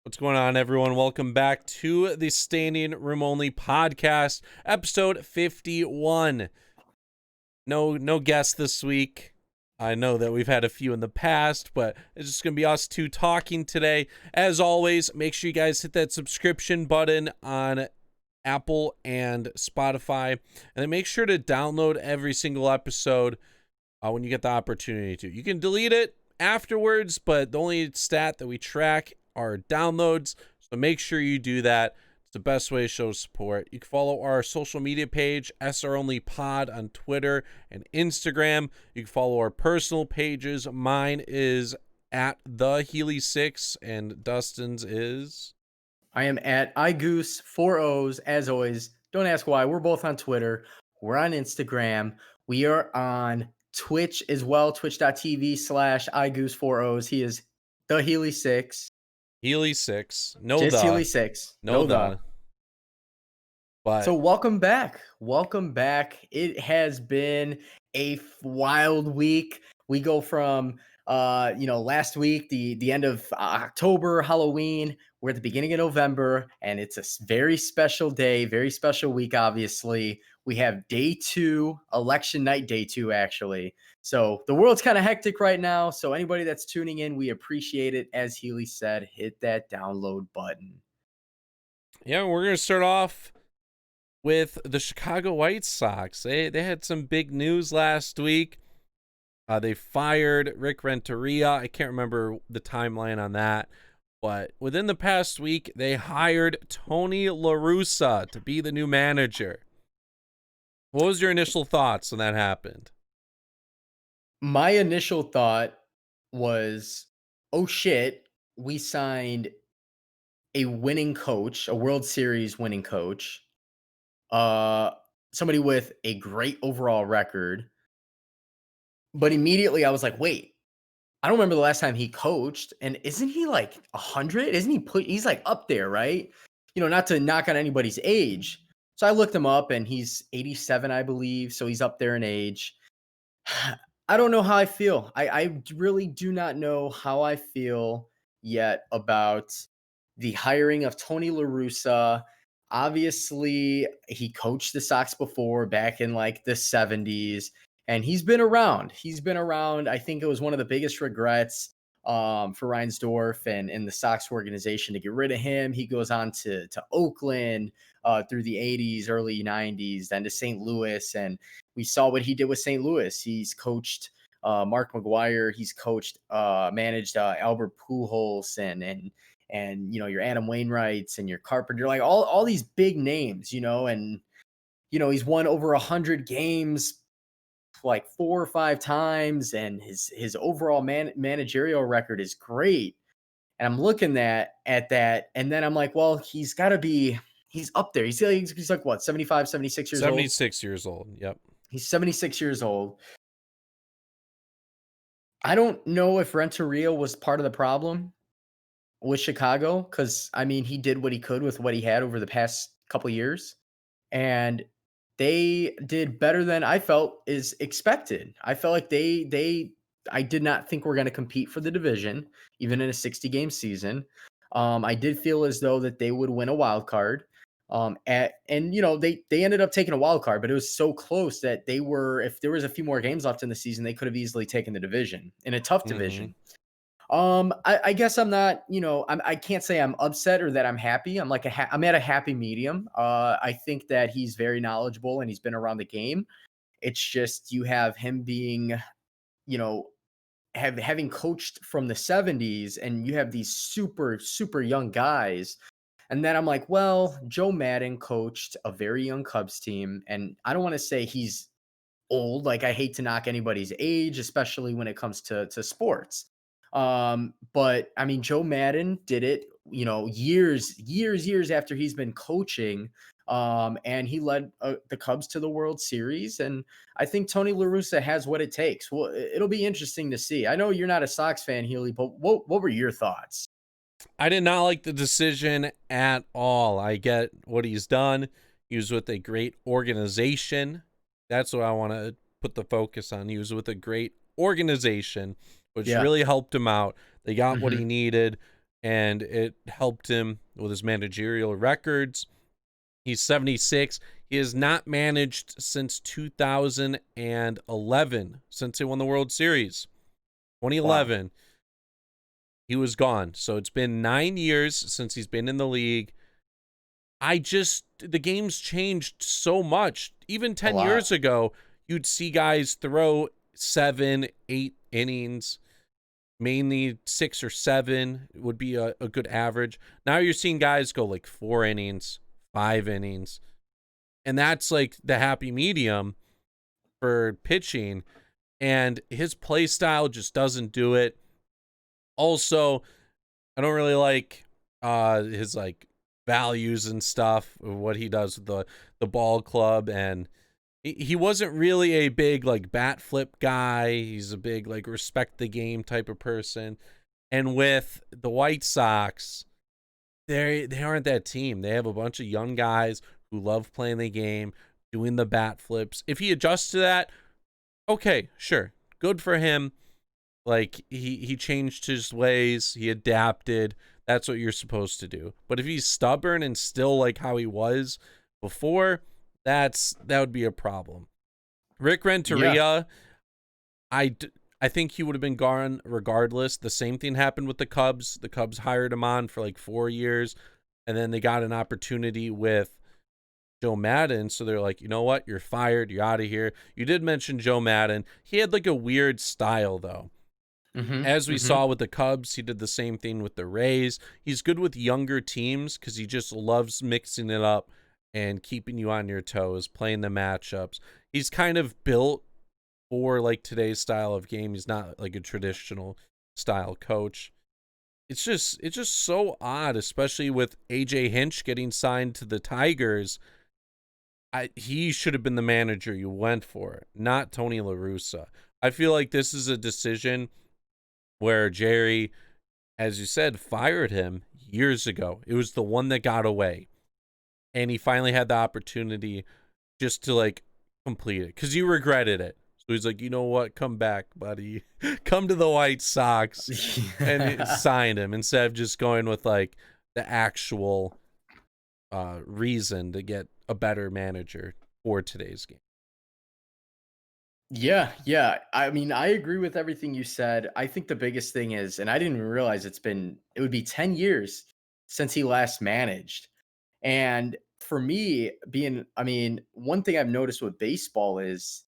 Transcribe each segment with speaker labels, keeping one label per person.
Speaker 1: What's going on, everyone? Welcome back to the Standing Room Only podcast, episode 51. No guests this week. I know that we've had a few in the past, but it's just going to be us two talking today. As always, make sure you guys hit that subscription button on Apple and Spotify, and then make sure to download every single episode when you get the opportunity to. You can delete it afterwards, but the only stat that we track are downloads, so make sure you do that. It's the best way to show support. You can follow our social media page, SR Only Pod, on Twitter and Instagram. You can follow our personal pages. Mine is at the Healy6, and Dustin's is...
Speaker 2: I am at iGoose, 4 O's, as always. Don't ask why. We're both on Twitter. We're on Instagram. We are on Twitch as well, twitch.tv/iGoose, 4 O's. He is the Healy6.
Speaker 1: Healy6. No,
Speaker 2: just
Speaker 1: the.
Speaker 2: Healy6.
Speaker 1: No, the. But
Speaker 2: so welcome back. Welcome back. It has been a wild week. We go from last week, the end of October, Halloween. We're at the beginning of November, and it's a very special day, very special week, obviously. We have day 2, election night day 2, actually. So the world's kind of hectic right now. So anybody that's tuning in, we appreciate it. As Healy said, hit that download button.
Speaker 1: Yeah, we're going to start off with the Chicago White Sox. They had some big news last week. They fired Rick Renteria. I can't remember the timeline on that. But within the past week, they hired Tony La Russa to be the new manager. What was your initial thoughts when that happened?
Speaker 2: My initial thought was, oh shit, we signed a winning coach, a World Series winning coach, somebody with a great overall record. But immediately I was like, wait, I don't remember the last time he coached. And isn't he like 100? He's like up there, right? Not to knock on anybody's age. So I looked him up and he's 87, I believe. So he's up there in age. I don't know how I feel. I really do not know how I feel yet about the hiring of Tony La Russa. Obviously, he coached the Sox before, back in like the 70s, and he's been around. I think it was one of the biggest regrets for Reinsdorf and the Sox organization to get rid of him. He goes on to Oakland through the 80s, early 90s, then to St. Louis, and we saw what he did with St. Louis. He's coached Mark McGwire. He's managed Albert Pujols and your Adam Wainwrights and your Carpenter, like all these big names, and he's won over 100 games like 4 or 5 times, and his overall managerial record is great. And I'm looking at that, and then I'm like, well, he's up there. He's like what, 75, 76 years old?
Speaker 1: 76 years old. Yep.
Speaker 2: He's 76 years old. I don't know if Renteria was part of the problem with Chicago, because he did what he could with what he had over the past couple years, and they did better than I felt is expected. I felt like I did not think we're going to compete for the division, even in a 60-game season. I did feel as though that they would win a wild card. They ended up taking a wild card, but it was so close that if there was a few more games left in the season, they could have easily taken the division in a tough division. I guess I'm not, I can't say I'm upset or that I'm happy. I'm at a happy medium. I think that he's very knowledgeable and he's been around the game. It's just, you have him being, having coached from the 70s, and you have these super, super young guys. And then I'm like, well, Joe Maddon coached a very young Cubs team, and I don't want to say he's old. Like, I hate to knock anybody's age, especially when it comes to sports. But Joe Maddon did it, years after he's been coaching, and he led the Cubs to the World Series. And I think Tony La Russa has what it takes. Well, it'll be interesting to see. I know you're not a Sox fan, Healy, but what were your thoughts?
Speaker 1: I did not like the decision at all. I get what he's done. He was with a great organization. That's what I want to put the focus on. He was with a great organization, which really helped him out. They got what he needed. and it helped him with his managerial records. He's 76. He has not managed since 2011, since he won the World Series.
Speaker 2: Wow.
Speaker 1: 2011, he was gone. So it's been 9 years since he's been in the league. The game's changed so much. Even 10 years ago, you'd see guys throw 7, 8 innings. Mainly 6 or 7 would be a good average. Now you're seeing guys go like 4 innings, 5 innings. And that's like the happy medium for pitching. And his play style just doesn't do it. Also, I don't really like his like values and stuff, what he does with the ball club. And he wasn't really a big like bat flip guy. He's a big like respect the game type of person. And with the White Sox, they aren't that team. They have a bunch of young guys who love playing the game, doing the bat flips. If he adjusts to that, okay, sure. Good for him. Like he changed his ways, he adapted. That's what you're supposed to do. But if he's stubborn and still like how he was before, that would be a problem. Rick Renteria, I think he would have been gone regardless. The same thing happened with the Cubs. The Cubs hired him on for like 4 years, and then they got an opportunity with Joe Maddon. So they're like, you know what? You're fired. You're out of here. You did mention Joe Maddon. He had like a weird style, though. As we saw with the Cubs, he did the same thing with the Rays. He's good with younger teams because he just loves mixing it up and keeping you on your toes, playing the matchups. He's kind of built for like today's style of game. He's not like a traditional style coach. It's just so odd, especially with AJ Hinch getting signed to the Tigers. He should have been the manager you went for, not Tony La Russa. I feel like this is a decision where Jerry, as you said, fired him years ago. It was the one that got away. And he finally had the opportunity just to like complete it because he regretted it. So he's like, you know what? Come back, buddy. Come to the White Sox. And it signed him instead of just going with like the actual reason to get a better manager for today's game.
Speaker 2: Yeah. I mean, I agree with everything you said. I think the biggest thing is, and I didn't even realize it would be 10 years since he last managed. And for me, one thing I've noticed with baseball is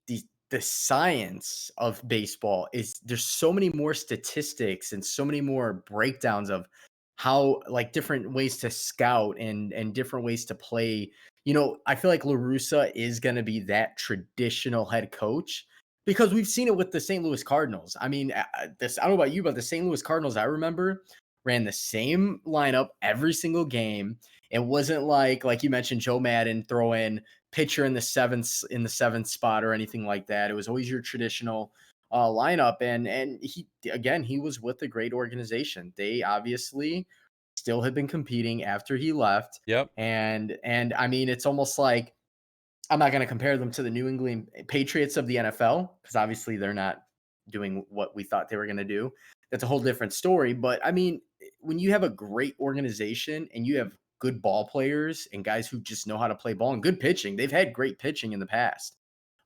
Speaker 2: the science of baseball is there's so many more statistics and so many more breakdowns of how like different ways to scout and different ways to play. I feel like La Russa is going to be that traditional head coach because we've seen it with the St. Louis Cardinals. I mean, I don't know about you, but the St. Louis Cardinals, I remember, ran the same lineup every single game. It wasn't like you mentioned, Joe Madden throw in pitcher in the seventh spot or anything like that. It was always your traditional lineup, and he was with a great organization. They obviously still had been competing after he left.
Speaker 1: Yep.
Speaker 2: And I mean, it's almost like I'm not going to compare them to the New England Patriots of the NFL because obviously they're not doing what we thought they were going to do. That's a whole different story. But I mean, when you have a great organization and you have good ball players and guys who just know how to play ball and good pitching, they've had great pitching in the past.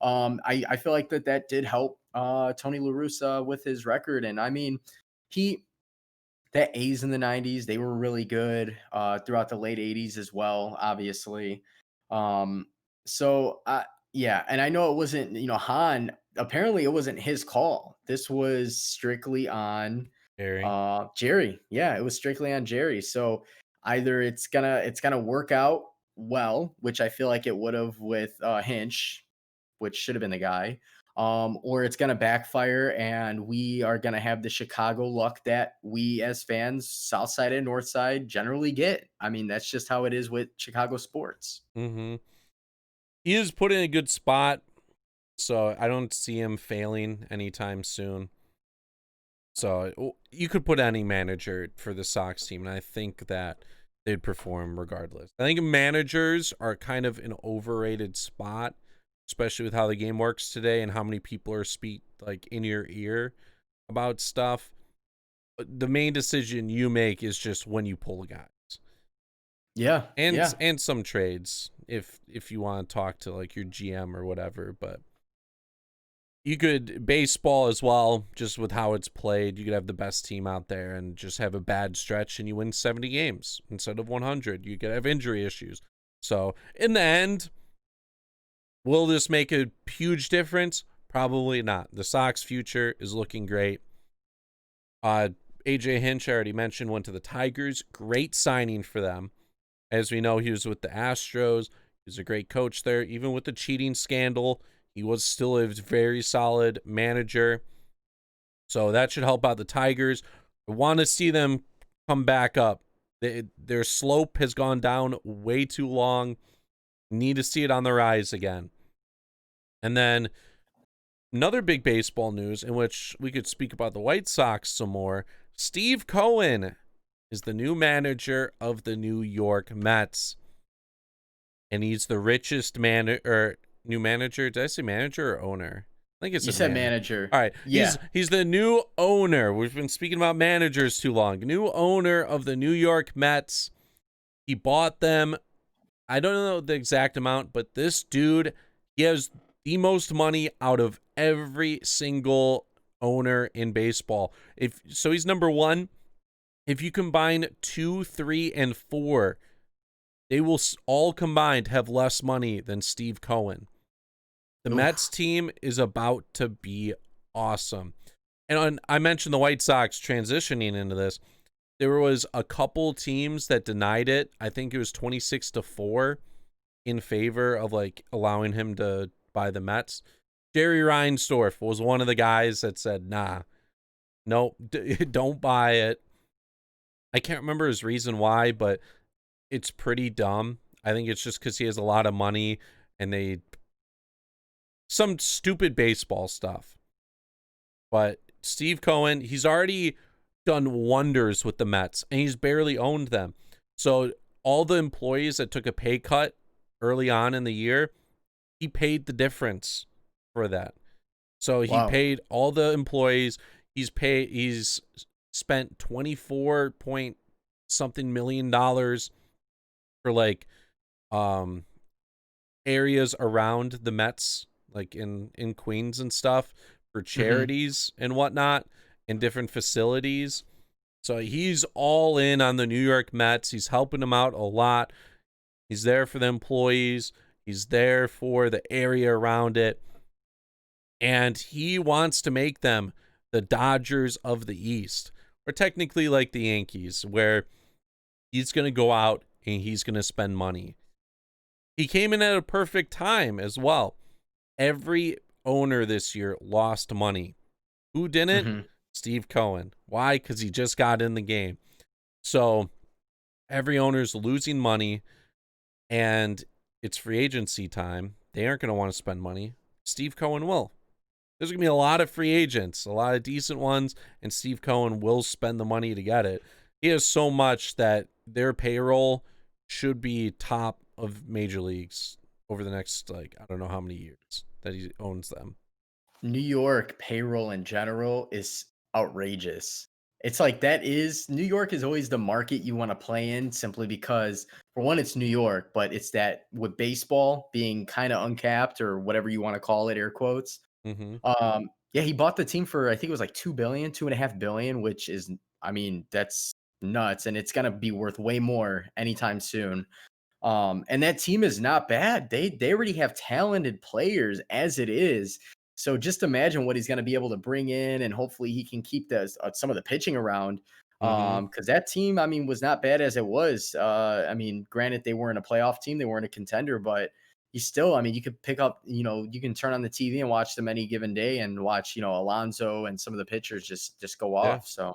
Speaker 2: I feel like that did help Tony La Russa with his record. And I mean, that A's in the 90s, they were really good throughout the late 80s as well, obviously. Yeah, and I know it wasn't, Hahn, apparently it wasn't his call. This was strictly on Jerry. Yeah, it was strictly on Jerry. So either it's gonna work out well, which I feel like it would have with Hinch, which should have been the guy, or it's going to backfire and we are going to have the Chicago luck that we as fans, South Side and North Side, generally get. I mean, that's just how it is with Chicago sports.
Speaker 1: He is put in a good spot, so I don't see him failing anytime soon. So you could put any manager for the Sox team, and I think that they'd perform regardless. I think managers are kind of an overrated spot, especially with how the game works today and how many people are like in your ear about stuff. the main decision you make is just when you pull guys.
Speaker 2: Yeah.
Speaker 1: And some trades if you want to talk to like your GM or whatever, but you could baseball as well, just with how it's played. You could have the best team out there and just have a bad stretch and you win 70 games instead of 100. You could have injury issues. So in the end, will this make a huge difference? Probably not. The Sox future is looking great. AJ Hinch, I already mentioned, went to the Tigers. Great signing for them. As we know, he was with the Astros. He's a great coach there. Even with the cheating scandal, he was still a very solid manager. So that should help out the Tigers. I want to see them come back up. Their slope has gone down way too long. Need to see it on the rise again. And then another big baseball news in which we could speak about the White Sox some more. Steve Cohen is the new manager of the New York Mets. And he's the richest new manager. Did I say manager or owner? I think it's
Speaker 2: you said manager.
Speaker 1: All right.
Speaker 2: Yeah.
Speaker 1: He's the new owner. We've been speaking about managers too long. New owner of the New York Mets. He bought them. I don't know the exact amount, but this dude, he has the most money out of every single owner in baseball. So he's number one. If you combine 2, 3, and 4, they will all combined have less money than Steve Cohen. The Mets team is about to be awesome. And I mentioned the White Sox transitioning into this. There was a couple teams that denied it. I think it was 26-4 in favor of like allowing him to buy the Mets. Jerry Reinsdorf was one of the guys that said, nah, nope, don't buy it. I can't remember his reason why, but it's pretty dumb. I think it's just because he has a lot of money and some stupid baseball stuff. But Steve Cohen, he's already done wonders with the Mets, and he's barely owned them. So all the employees that took a pay cut early on in the year, he paid the difference for that. So he paid all the employees. He's spent 24 point something million dollars for like areas around the Mets, like in Queens and stuff, for charities and whatnot, and different facilities. So he's all in on the New York Mets. He's helping them out a lot. He's there for the employees. He's there for the area around it. And he wants to make them the Dodgers of the East, or technically like the Yankees, where he's going to go out and he's going to spend money. He came in at a perfect time as well. Every owner this year lost money. Who didn't? Steve Cohen. Why? Because he just got in the game. So every owner's losing money, and it's free agency time. They aren't going to want to spend money. Steve Cohen will. There's going to be a lot of free agents, a lot of decent ones, and Steve Cohen will spend the money to get it. He has so much that their payroll should be top of major leagues over the next, like, I don't know how many years that he owns them.
Speaker 2: New York payroll in general is outrageous. It's like New York is always the market you want to play in, simply because, for one, it's New York, but it's that with baseball being kind of uncapped, or whatever you want to call it, air quotes. Yeah, he bought the team for, I think it was like $2.5 billion, which is, I mean, that's nuts, and it's gonna be worth way more anytime soon. And that team is not bad. They already have talented players as it is. So just imagine what he's going to be able to bring in, and hopefully he can keep some of the pitching around. Because that team, I mean, was not bad as it was. I mean, granted, they weren't a playoff team, they weren't a contender, but he's still, I mean, you could pick up, you can turn on the TV and watch them any given day, and watch, Alonso and some of the pitchers just go off. So,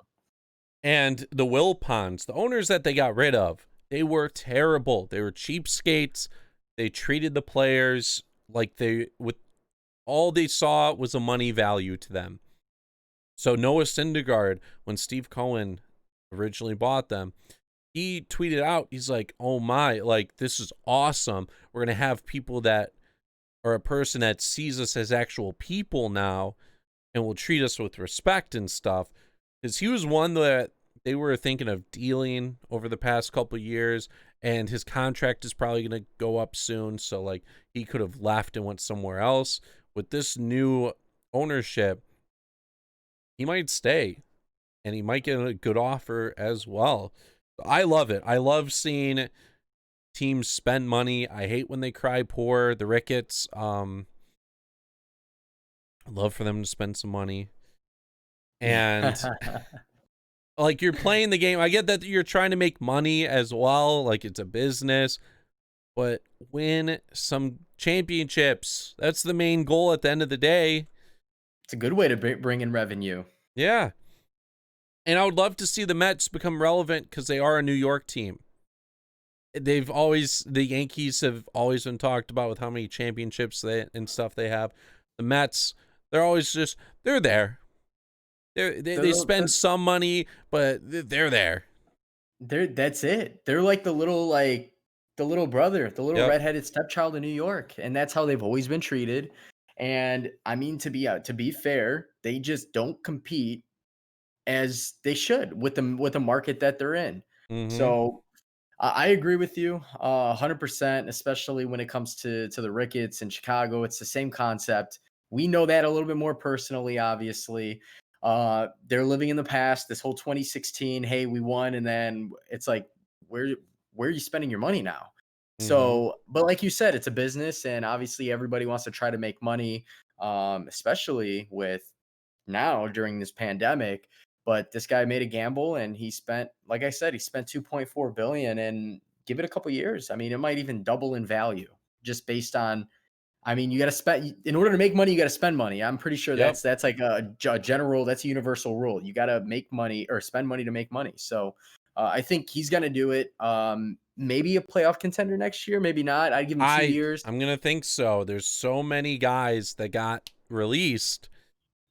Speaker 1: and the Wilpons, the owners that they got rid of, they were terrible. They were cheapskates. They treated the players like all they saw was a money value to them. So Noah Syndergaard, when Steve Cohen originally bought them, he tweeted out, he's like, oh my, like, this is awesome. We're going to have people that are a person that sees us as actual people now and will treat us with respect and stuff. because he was one that they were thinking of dealing over the past couple years, and his contract is probably going to go up soon. So like he could have left and went somewhere else. With this new ownership, he might stay, and he might get a good offer as well. I love it. I love seeing teams spend money. I hate when they cry poor. The Ricketts, I'd love for them to spend some money. And like you're playing the game. I get that you're trying to make money as well. Like it's a business, but win some championships. That's the main goal at the end of the day.
Speaker 2: It's a good way to bring in revenue.
Speaker 1: Yeah. And I would love to see the Mets become relevant because they are a New York team. The Yankees have always been talked about with how many championships and stuff they have. The Mets, they're always they're there. They spend some money, but they're there.
Speaker 2: That's it. They're like the little brother, the little
Speaker 1: Yep.
Speaker 2: redheaded stepchild of New York, and that's how they've always been treated. And I mean, to be fair, they just don't compete as they should with the market that they're in.
Speaker 1: Mm-hmm.
Speaker 2: So I agree with you 100%, especially when it comes to the Ricketts in Chicago. It's the same concept. We know that a little bit more personally, obviously. They're living in the past. This whole 2016, hey, we won, and then it's like, where are you spending your money now?
Speaker 1: Mm-hmm.
Speaker 2: So, but like you said, it's a business, and obviously everybody wants to try to make money, especially with now during this pandemic. But this guy made a gamble, and he spent, like I said, he spent 2.4 billion, and give it a couple years. I mean, it might even double in value just based on, I mean, you got to spend in order to make money, you got to spend money. I'm pretty sure
Speaker 1: Yep.
Speaker 2: that's like a general, that's a universal rule. You got to make money or spend money to make money. So I think he's going to do it. Maybe a playoff contender next year, maybe not. I'd give him 2 years.
Speaker 1: I'm gonna think so. There's so many guys that got released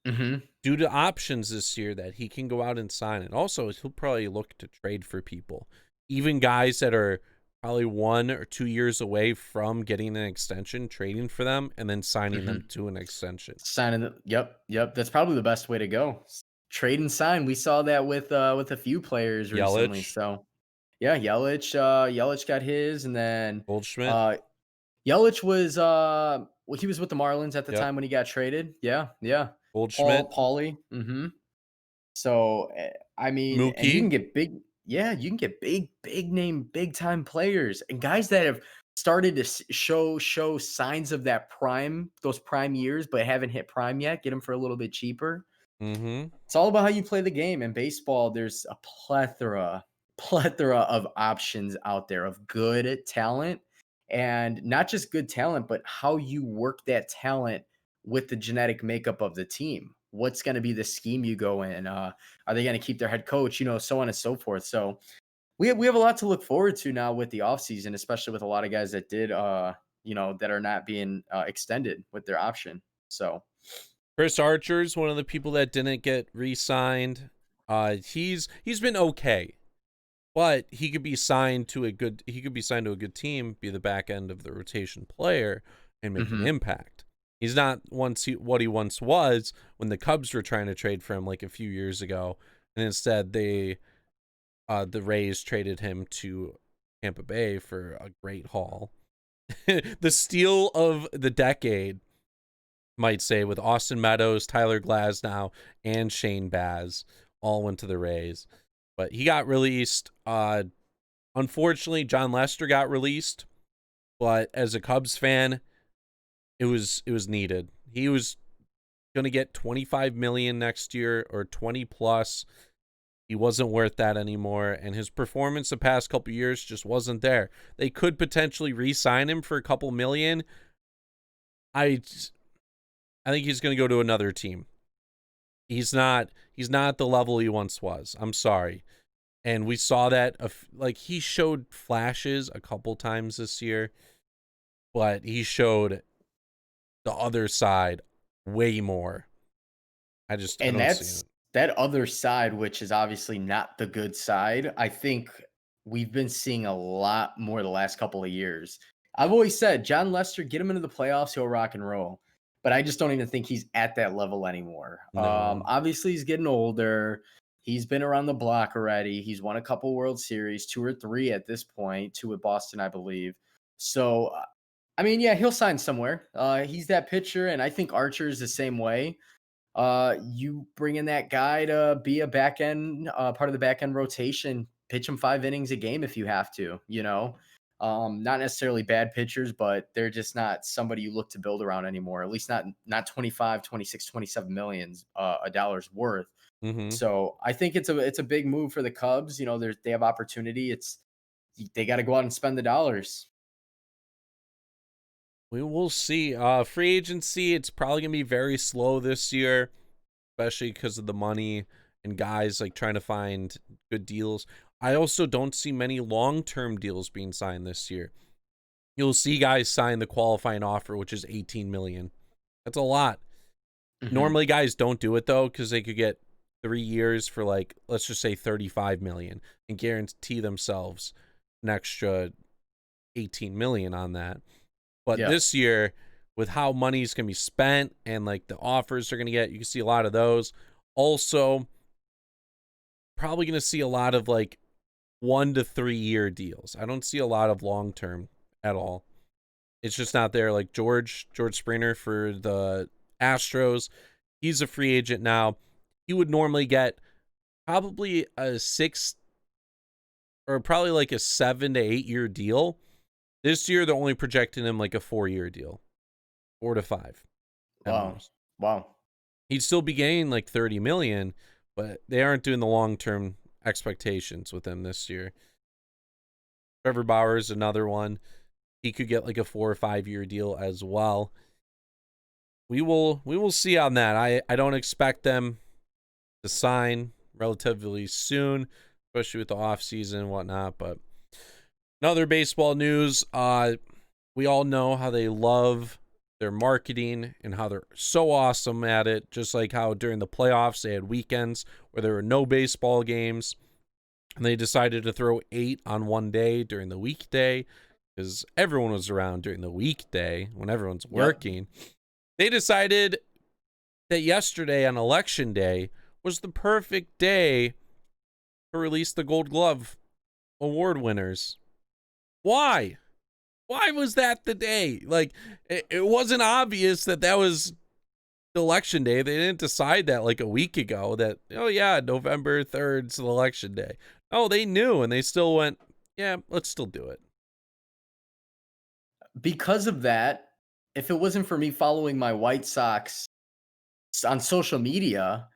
Speaker 2: Hmm.
Speaker 1: due to options this year that he can go out and sign. And also, he'll probably look to trade for people, even guys that are probably 1 or 2 years away from getting an extension, trading for them, and then signing them
Speaker 2: Hmm.
Speaker 1: to an extension.
Speaker 2: Signing the, yep. That's probably the best way to go. Trade and sign. We saw that with a few players recently.
Speaker 1: Yelich,
Speaker 2: So yeah, Yelich got his, and then
Speaker 1: Goldschmidt,
Speaker 2: uh Yelich was well, he was with the Marlins at the
Speaker 1: yep,
Speaker 2: time when he got traded. Yeah, yeah.
Speaker 1: Goldschmidt,
Speaker 2: Paulie. Mm-hmm. So I mean, and you
Speaker 1: Mookie.
Speaker 2: can get big, yeah, you can get big name, big time players and guys that have started to show signs of that prime, those prime years, but haven't hit prime yet. Get them for a little bit cheaper.
Speaker 1: Mm-hmm.
Speaker 2: It's all about how you play the game. In baseball, there's a plethora of options out there of good talent, and not just good talent, but how you work that talent with the genetic makeup of the team. What's going to be the scheme you go in? Are they going to keep their head coach? So on and so forth. So we have a lot to look forward to now with the offseason, especially with a lot of guys that did that are not being extended with their option. So
Speaker 1: Chris Archer's one of the people that didn't get re-signed. He's been okay, but he could be signed to a good team, be the back end of the rotation player, and make an
Speaker 2: mhm.
Speaker 1: impact. He's not what he once was when the Cubs were trying to trade for him like a few years ago, and instead the Rays traded him to Tampa Bay for a great haul. The steal of the decade, might say, with Austin Meadows, Tyler Glasnow, and Shane Baz all went to the Rays. But he got released. Unfortunately, Jon Lester got released. But as a Cubs fan, it was needed. He was going to get 25 million next year or 20 plus. He wasn't worth that anymore, and his performance the past couple years just wasn't there. They could potentially re-sign him for a couple million. I think he's going to go to another team. He's not the level he once was. I'm sorry. And we saw that like he showed flashes a couple times this year, but he showed the other side way more. I
Speaker 2: And
Speaker 1: don't see
Speaker 2: that's
Speaker 1: it.
Speaker 2: that other side, which is obviously not the good side. I think we've been seeing a lot more the last couple of years. I've always said, Jon Lester, get him into the playoffs, he'll rock and roll. But I just don't even think he's at that level anymore.
Speaker 1: No.
Speaker 2: Obviously, he's getting older. He's been around the block already. He's won a couple World Series, 2 or 3 at this point, 2 with Boston, I believe. So, I mean, yeah, he'll sign somewhere. He's that pitcher, and I think Archer is the same way. You bring in that guy to be a back end part of the back end rotation, pitch him 5 innings a game if you have to, you know. Not necessarily bad pitchers, but they're just not somebody you look to build around anymore. At least not 25, 26, 27 millions a dollars worth.
Speaker 1: Mm-hmm.
Speaker 2: So I think it's a big move for the Cubs. You know, they have opportunity. They got to go out and spend the dollars.
Speaker 1: We will see. Free agency, it's probably gonna be very slow this year, especially because of the money and guys like trying to find good deals. I also don't see many long-term deals being signed this year. You'll see guys sign the qualifying offer, which is 18 million. That's a lot.
Speaker 2: Mhm.
Speaker 1: Normally guys don't do it though, because they could get 3 years for like, let's just say 35 million and guarantee themselves an extra 18 million on that. But
Speaker 2: Yeah.
Speaker 1: this year, with how money's going to be spent and like the offers they're going to get, you can see a lot of those. Also, probably going to see a lot of like 1 to 3 year deals. I don't see a lot of long term at all. It's just not there. Like George Springer for the Astros, he's a free agent now. He would normally get probably a 6 or probably like a 7 to 8 year deal. This year, they're only projecting him like a 4 year deal, 4 to 5 at
Speaker 2: Wow.
Speaker 1: most.
Speaker 2: Wow.
Speaker 1: He'd still be gaining like 30 million, but they aren't doing the long-term expectations with him this year. Trevor Bauer is another one. He could get like a 4 or 5 year deal as well. We will see on that. I don't expect them to sign relatively soon, especially with the offseason and whatnot. But another baseball news, we all know how they love their marketing and how they're so awesome at it, just like how during the playoffs they had weekends where there were no baseball games, and they decided to throw 8 on one day during the weekday because everyone was around during the weekday when everyone's
Speaker 2: Yep.
Speaker 1: working. They decided that yesterday on election day was the perfect day to release the Gold Glove award winners. Why? Why was that the day? Like, it wasn't obvious that was election day. They didn't decide that like a week ago that, oh yeah, November 3rd is election day. Oh, they knew and they still went, yeah, let's still do it.
Speaker 2: Because of that, if it wasn't for me following my White Sox on social media,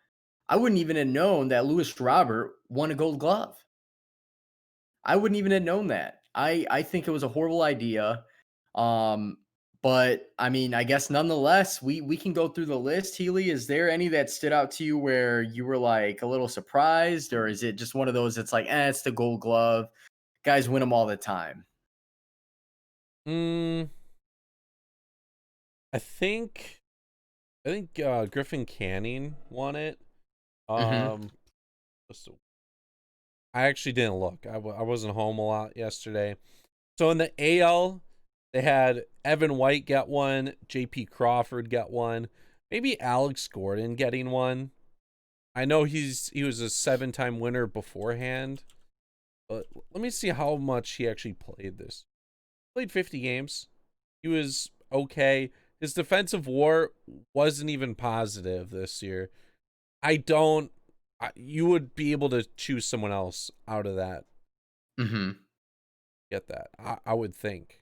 Speaker 2: I wouldn't even have known that Lewis Robert won a Gold Glove. I wouldn't even have known that. I think it was a horrible idea. Um, but I mean, I guess nonetheless, we can go through the list. Healy, is there any that stood out to you where you were like a little surprised, or is it just one of those that's like, it's the Gold Glove, guys win them all the time?
Speaker 1: Mm, I think Griffin Canning won it.
Speaker 2: Mm-hmm.
Speaker 1: Um, I actually didn't look. I wasn't home a lot yesterday. So in the AL, they had Evan White get one, JP Crawford get one, maybe Alex Gordon getting one. I know he was a 7-time winner beforehand, but let me see how much he actually played this. Played 50 games. He was okay. His defensive WAR wasn't even positive this year. You would be able to choose someone else out of that.
Speaker 2: Mm-hmm.
Speaker 1: Get that. I would think.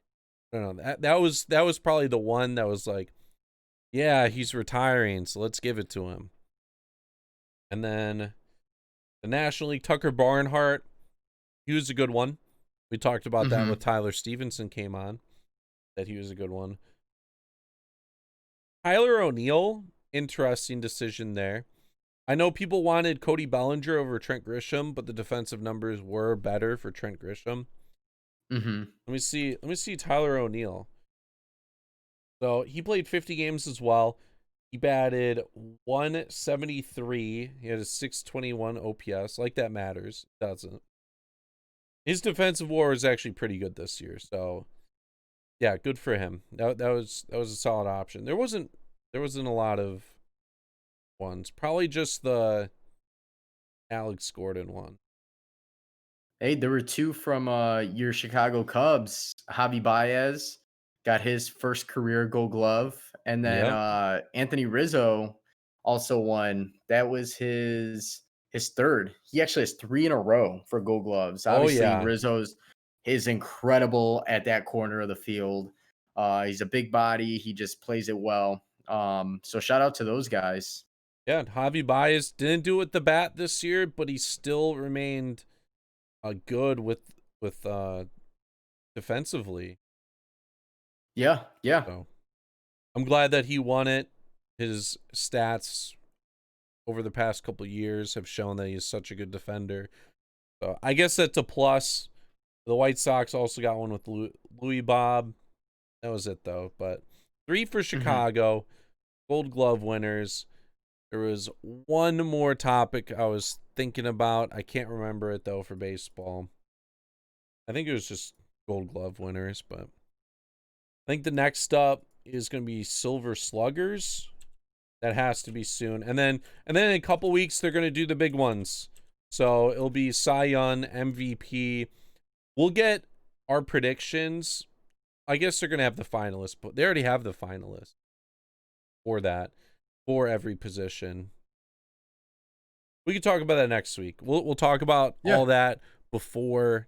Speaker 1: I don't know. That was probably the one that was like, yeah, he's retiring, so let's give it to him. And then the National League, Tucker Barnhart, he was a good one. We talked about that with
Speaker 2: Mm-hmm.
Speaker 1: Tyler Stevenson came on, that he was a good one. Tyler O'Neill, interesting decision there. I know people wanted Cody Bellinger over Trent Grisham, but the defensive numbers were better for Trent Grisham.
Speaker 2: Mm-hmm.
Speaker 1: Let me see Tyler O'Neill. So he played 50 games as well. He batted 173. He had a 621 OPS. Like that matters. Doesn't. His defensive WAR is actually pretty good this year. So yeah, good for him. That was a solid option. There wasn't a lot of ones. Probably just the Alex Gordon won.
Speaker 2: Hey, there were two from your Chicago Cubs. Javi Baez got his first career Gold Glove, and then
Speaker 1: Yep.
Speaker 2: Anthony Rizzo also won. That was his third. He actually has three in a row for Gold Gloves.
Speaker 1: Oh
Speaker 2: Obviously,
Speaker 1: yeah.
Speaker 2: Rizzo's is incredible at that corner of the field. He's a big body. He just plays it well. So shout out to those guys.
Speaker 1: Yeah, Javi Baez didn't do it with the bat this year, but he still remained good with defensively.
Speaker 2: Yeah, yeah.
Speaker 1: So I'm glad that he won it. His stats over the past couple of years have shown that he's such a good defender. So I guess that's a plus. The White Sox also got one with Louis Bob. That was it though. But 3 for
Speaker 2: Mhm.
Speaker 1: Chicago, Gold Glove winners. There was one more topic I was thinking about. I can't remember it though for baseball. I think it was just Gold Glove winners, but I think the next up is going to be Silver Sluggers. That has to be soon. And then in a couple weeks they're going to do the big ones. So it'll be Cy Young, MVP. We'll get our predictions. I guess they're going to have the finalists, but they already have the finalists for that for every position. We can talk about that next week. We'll talk about
Speaker 2: Yeah.
Speaker 1: all that before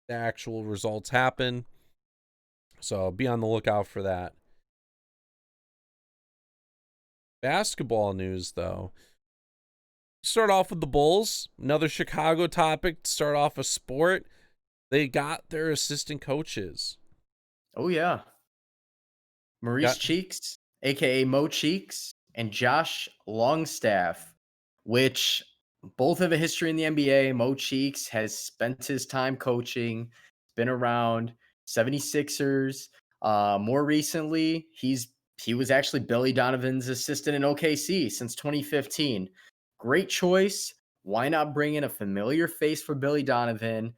Speaker 1: the actual results happen. So be on the lookout for that. Basketball news, though. Start off with the Bulls. Another Chicago topic to start off a sport. They got their assistant coaches.
Speaker 2: Oh yeah. Maurice
Speaker 1: Got
Speaker 2: Cheeks, aka Mo Cheeks, and Josh Longstaff, which both have a history in the NBA. Mo Cheeks has spent his time coaching, been around 76ers. More recently, he was actually Billy Donovan's assistant in OKC since 2015. Great choice. Why not bring in a familiar face for Billy Donovan?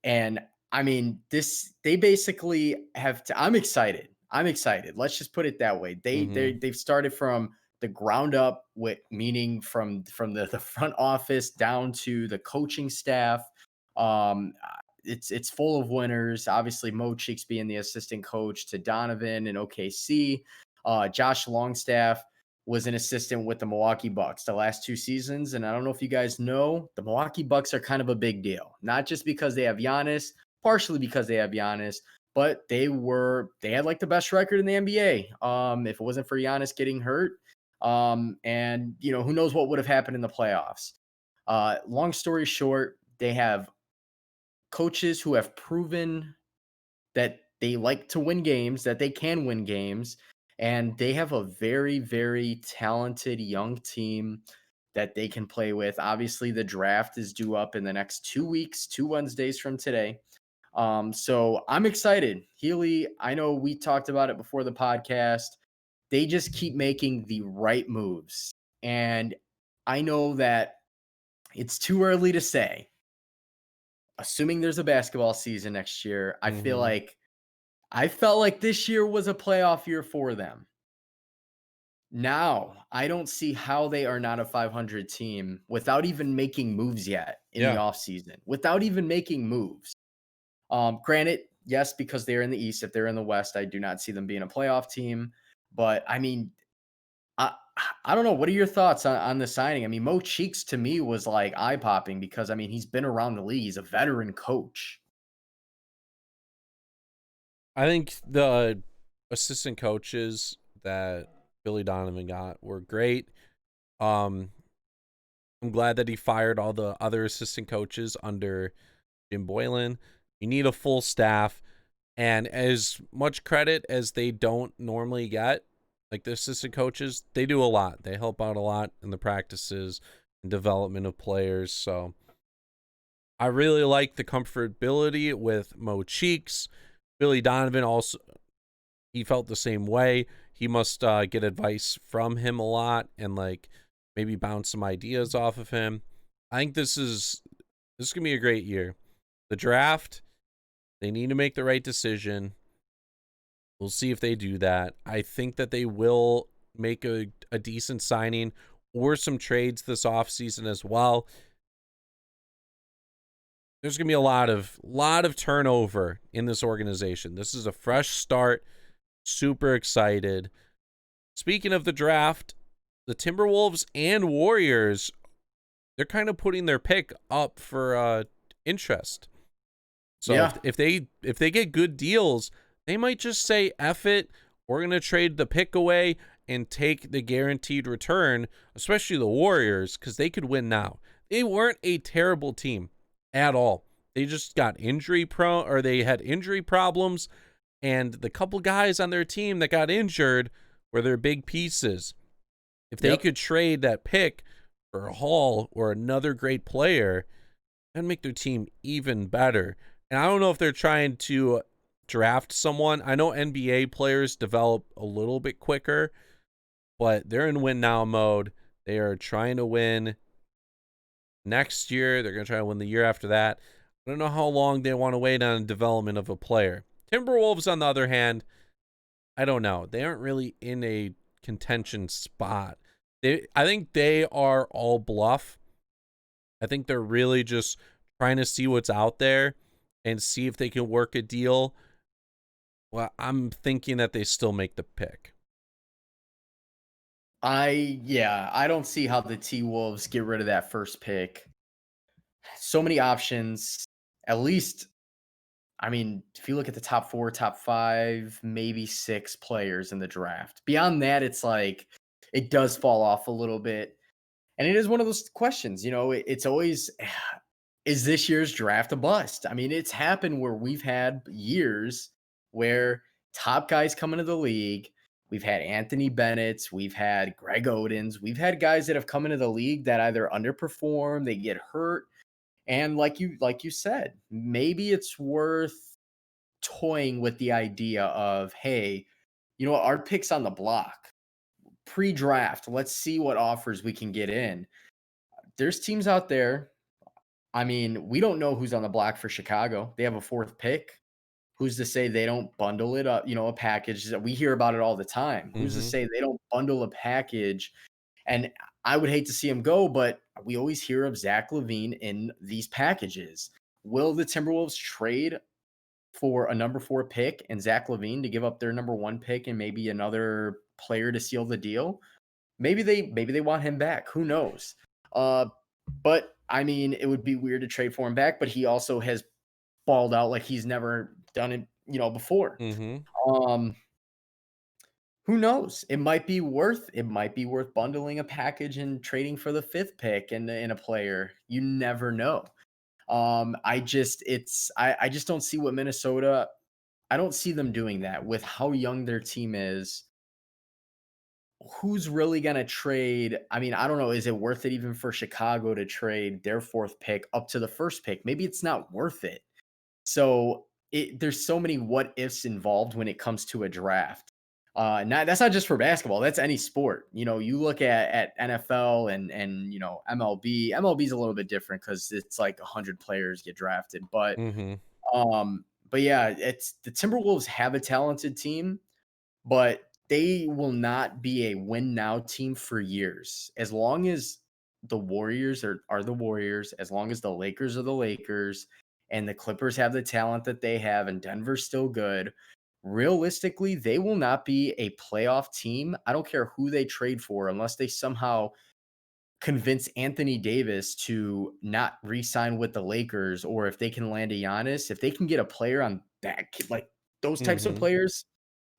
Speaker 2: And I mean, this they basically have to I'm excited. I'm excited. Let's just put it that way. They've started from the ground up with meaning from the front office down to the coaching staff. It's full of winners. Obviously, Mo Cheeks being the assistant coach to Donovan and OKC. Josh Longstaff was an assistant with the Milwaukee Bucks the last 2 seasons. And I don't know if you guys know, the Milwaukee Bucks are kind of a big deal, not just because they have Giannis, partially because they have Giannis, but they had like the best record in the NBA. If it wasn't for Giannis getting hurt, and who knows what would have happened in the playoffs. Long story short, they have coaches who have proven that they like to win games, that they can win games, and they have a very, very talented young team that they can play with. Obviously, the draft is due up in the next 2 weeks, 2 Wednesdays from today. So I'm excited. Healy, I know we talked about it before the podcast. They just keep making the right moves. And I know that it's too early to say. Assuming there's a basketball season next year,
Speaker 1: Mm-hmm.
Speaker 2: I felt like this year was a playoff year for them. Now, I don't see how they are not a 500 team without even making moves yet in the
Speaker 1: Yeah.
Speaker 2: offseason, without even making moves. Granted, yes, because they're in the East. If they're in the West, I do not see them being a playoff team. But I mean, I I don't know. What are your thoughts on the signing? I mean, Mo Cheeks to me was like eye popping because I mean he's been around the league. He's a veteran coach.
Speaker 1: I think the assistant coaches that Billy Donovan got were great. Um, I'm glad that he fired all the other assistant coaches under Jim Boylan. You need a full staff, and as much credit as they don't normally get, like the assistant coaches, they do a lot. They help out a lot in the practices and development of players. So I really like the comfortability with Mo Cheeks. Billy Donovan also, he felt the same way. He must get advice from him a lot and like maybe bounce some ideas off of him. I think this is gonna be a great year. The draft, they need to make the right decision. We'll see if they do that. I think that they will make a decent signing or some trades this offseason as well. There's going to be a lot of turnover in this organization. This is a fresh start. Super excited. Speaking of the draft, the Timberwolves and Warriors, they're kind of putting their pick up for interest. So
Speaker 2: Yeah.
Speaker 1: if they get good deals, they might just say F it. We're gonna trade the pick away and take the guaranteed return, especially the Warriors, because they could win now. They weren't a terrible team at all. They just got injury prone, or they had injury problems, and the couple guys on their team that got injured were their big pieces. If they
Speaker 2: Yep.
Speaker 1: could trade that pick for a Hall or another great player, that'd make their team even better. And I don't know if they're trying to draft someone. I know NBA players develop a little bit quicker, but they're in win now mode. They are trying to win next year. They're going to try to win the year after that. I don't know how long they want to wait on development of a player. Timberwolves, on the other hand, I don't know. They aren't really in a contention spot. I think they are all bluff. I think they're really just trying to see what's out there and see if they can work a deal. Well, I'm thinking that they still make the pick.
Speaker 2: I don't see how the T-Wolves get rid of that first pick. So many options. At least, I mean, if you look at the top 4, top 5, maybe 6 players in the draft. Beyond that, it's like it does fall off a little bit. And it is one of those questions, it's always, is this year's draft a bust? I mean, it's happened where we've had years where top guys come into the league. We've had Anthony Bennett's, we've had Greg Oden's, we've had guys that have come into the league that either underperform, they get hurt. And like you said, maybe it's worth toying with the idea of, hey, our picks on the block pre-draft. Let's see what offers we can get in. There's teams out there. I mean, we don't know who's on the block for Chicago. They have a 4th pick. Who's to say they don't bundle it up, a package that we hear about it all the time? Who's to
Speaker 1: Mm-hmm.
Speaker 2: say they don't bundle a package? And I would hate to see him go, but we always hear of Zach LaVine in these packages. Will the Timberwolves trade for a number 4 pick and Zach LaVine to give up their number 1 pick and maybe another player to seal the deal? Maybe they want him back. Who knows? Uh, but I mean, it would be weird to trade for him back. But he also has balled out like he's never done it, before.
Speaker 1: Mm-hmm.
Speaker 2: Um, who knows? It might be worth bundling a package and trading for the 5th pick in a player. You never know. I just don't see what Minnesota. I don't see them doing that with how young their team is. Who's really gonna trade? I mean, I don't know. Is it worth it even for Chicago to trade their 4th pick up to the 1st pick? Maybe it's not worth it. So there's so many what ifs involved when it comes to a draft. That's not just for basketball. That's any sport. You look at NFL and MLB. MLB is a little bit different because it's like 100 players get drafted.
Speaker 1: Mm-hmm.
Speaker 2: But yeah, it's the Timberwolves have a talented team, but they will not be a win now team for years. As long as the Warriors are the Warriors, as long as the Lakers are the Lakers, and the Clippers have the talent that they have, and Denver's still good, realistically, they will not be a playoff team. I don't care who they trade for, unless they somehow convince Anthony Davis to not re-sign with the Lakers, or if they can land a Giannis, if they can get a player on that, like those types of
Speaker 1: Mm-hmm.
Speaker 2: players,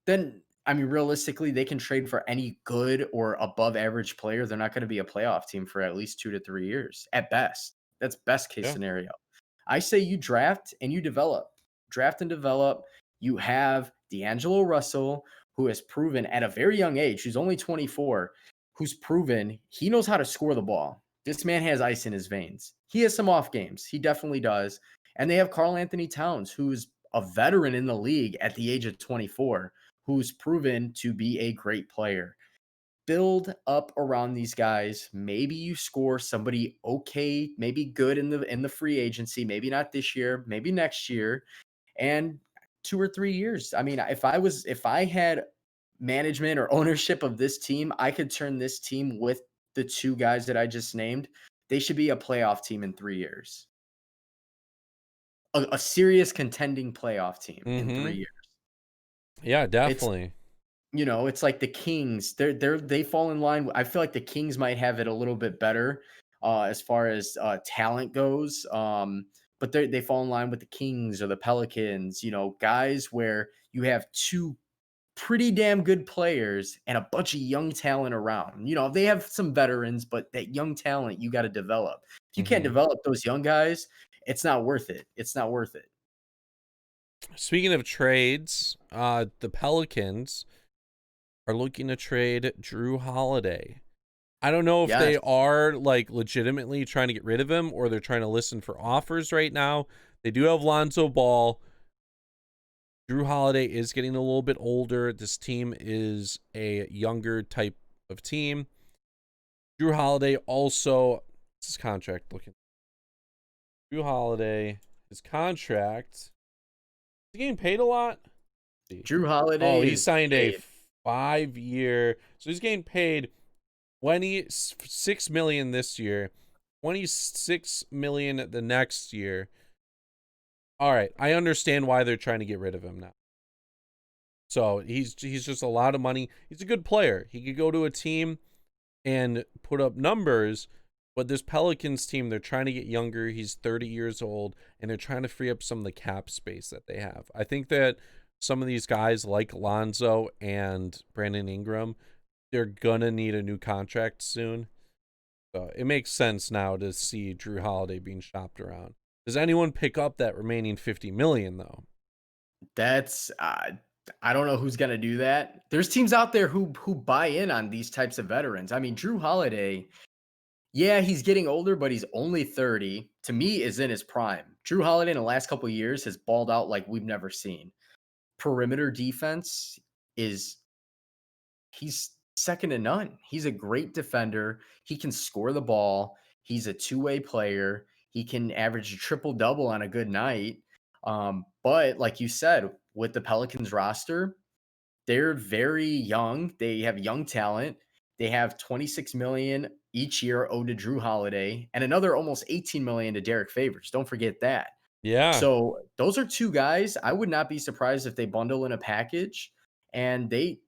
Speaker 2: then I mean, realistically, they can trade for any good or above average player. They're not going to be a playoff team for at least 2 to 3 years at best. That's best case
Speaker 1: Yeah.
Speaker 2: scenario. I say you draft and you develop. Draft and develop. You have D'Angelo Russell, who has proven at a very young age, who's only 24, who's proven he knows how to score the ball. This man has ice in his veins. He has some off games. He definitely does. And they have Karl Anthony Towns, who's a veteran in the league at the age of 24, who's proven to be a great player. Build up around these guys. Maybe you score somebody okay, maybe good in the free agency, maybe not this year, maybe next year, and 2 or 3 years. I mean, if I had management or ownership of this team, I could turn this team with the 2 guys that I just named. They should be a playoff team in 3 years. a serious contending playoff team in 3
Speaker 1: Mhm.
Speaker 2: years.
Speaker 1: Yeah,
Speaker 2: It's
Speaker 1: definitely.
Speaker 2: it's like the Kings. They fall in line. I feel like the Kings might have it a little bit better as far as talent goes. But they fall in line with the Kings or the Pelicans. Guys where you have two pretty damn good players and a bunch of young talent around. They have some veterans, but that young talent you got to develop. If you can't
Speaker 1: Mhm.
Speaker 2: develop those young guys, it's not worth it. It's not worth it.
Speaker 1: Speaking of trades, the Pelicans are looking to trade Drew Holiday. I don't know if
Speaker 2: Yes.
Speaker 1: they are like legitimately trying to get rid of him or they're trying to listen for offers right now. They do have Lonzo Ball. Drew Holiday is getting a little bit older. This team is a younger type of team. Drew Holiday also, what's his contract looking? Drew Holiday, his contract, is he getting paid a lot? Let's see.
Speaker 2: Drew
Speaker 1: Oh,
Speaker 2: Holiday
Speaker 1: he
Speaker 2: is
Speaker 1: signed a
Speaker 2: paid.
Speaker 1: 5-year, so he's getting paid 26 million this year, 26 million the next year. All right, I understand why they're trying to get rid of him now. So he's just a lot of money. He's a good player. He could go to a team and put up numbers, but this Pelicans team, they're trying to get younger. He's 30 years old, and they're trying to free up some of the cap space that they have. I think that some of these guys like Lonzo and Brandon Ingram, they're gonna need a new contract soon. So it makes sense now to see Drew Holiday being shopped around. Does anyone pick up that remaining 50 million though?
Speaker 2: That's I don't know who's gonna do that. There's teams out there who buy in on these types of veterans. I mean, Drew Holiday, yeah, he's getting older, but he's only 30. To me, is in his prime. Drew Holiday in the last couple of years has balled out like we've never seen. Perimeter defense is he's second to none. He's a great defender. He can score the ball. He's a two-way player. He can average a triple double on a good night. But like you said, with the Pelicans roster, they're very young. They have young talent. They have 26 million each year owed to Drew Holiday and another almost 18 million to Derek Favors. Don't forget that.
Speaker 1: Yeah.
Speaker 2: So those are two guys. I would not be surprised if they bundle in a package and they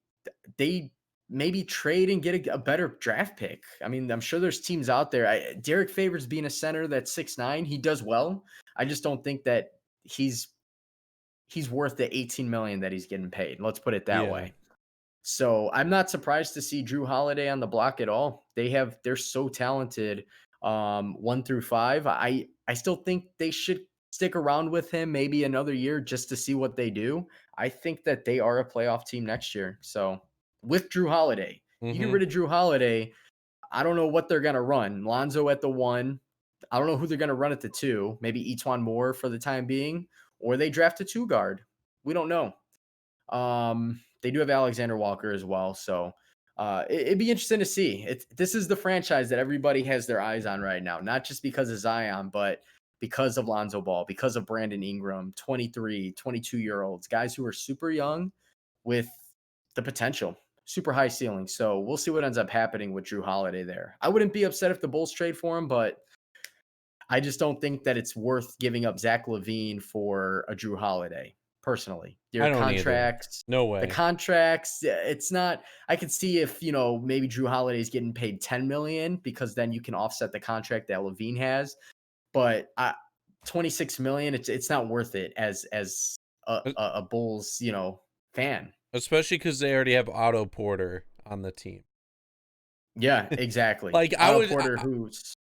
Speaker 2: maybe trade and get a better draft pick. I mean, I'm sure there's teams out there. Derek Favors being a center that's 6'9", he does well. I just don't think that he's worth the 18 million that he's getting paid. Let's put it that
Speaker 1: Yeah.
Speaker 2: way. So I'm not surprised to see Drew Holiday on the block at all. They're so talented. 1 through 5. I still think they should stick around with him maybe another year just to see what they do. I think that they are a playoff team next year. So with Drew Holiday, you get
Speaker 1: Mm-hmm.
Speaker 2: rid of Drew Holiday. I don't know what they're gonna run. Lonzo at the 1. I don't know who they're gonna run at the 2. Maybe Etwan Moore for the time being, or they draft a 2 guard. We don't know. They do have Alexander Walker as well, so it'd be interesting to see. This is the franchise that everybody has their eyes on right now, not just because of Zion, but because of Lonzo Ball, because of Brandon Ingram, 23, 22-year-olds, guys who are super young with the potential, super high ceiling. So we'll see what ends up happening with Drew Holiday there. I wouldn't be upset if the Bulls trade for him, but I just don't think that it's worth giving up Zach LaVine for a Drew Holiday, personally.
Speaker 1: I
Speaker 2: Their
Speaker 1: don't either.
Speaker 2: contracts,
Speaker 1: No
Speaker 2: the
Speaker 1: way.
Speaker 2: contracts, it's not. I could see if maybe Drew Holiday is getting paid 10 million because then you can offset the contract that LaVine has. But 26 million, it's not worth it as a Bulls fan.
Speaker 1: Especially because they already have Otto Porter on the team.
Speaker 2: Yeah, exactly.
Speaker 1: Like
Speaker 2: Otto Porter, who's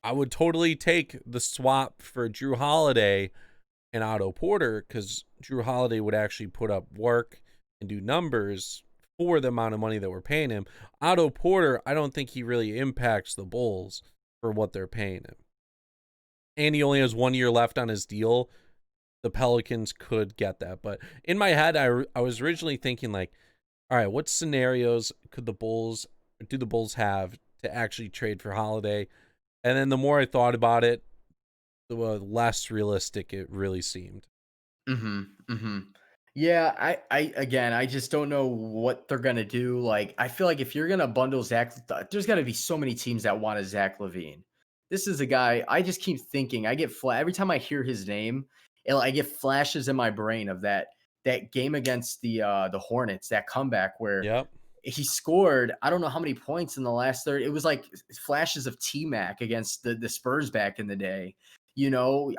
Speaker 1: I would totally take the swap for Drew Holiday and Otto Porter because Drew Holiday would actually put up work and do numbers for the amount of money that we're paying him. Otto Porter, I don't think he really impacts the Bulls for what they're paying him. And he only has 1 year left on his deal. The Pelicans could get that. But in my head, I was originally thinking like, all right, what scenarios do the Bulls have to actually trade for Holiday? And then the more I thought about it, the less realistic it really seemed.
Speaker 2: Mhm, mhm. Yeah, I just don't know what they're gonna do. Like, I feel like if you're gonna bundle there's gotta be so many teams that want a Zach LaVine. This is a guy I just keep thinking. I get flat every time I hear his name. I get flashes in my brain of that game against the Hornets, that comeback where
Speaker 1: Yep.
Speaker 2: he scored, I don't know how many points in the last third. It was like flashes of T-Mac against the Spurs back in the day.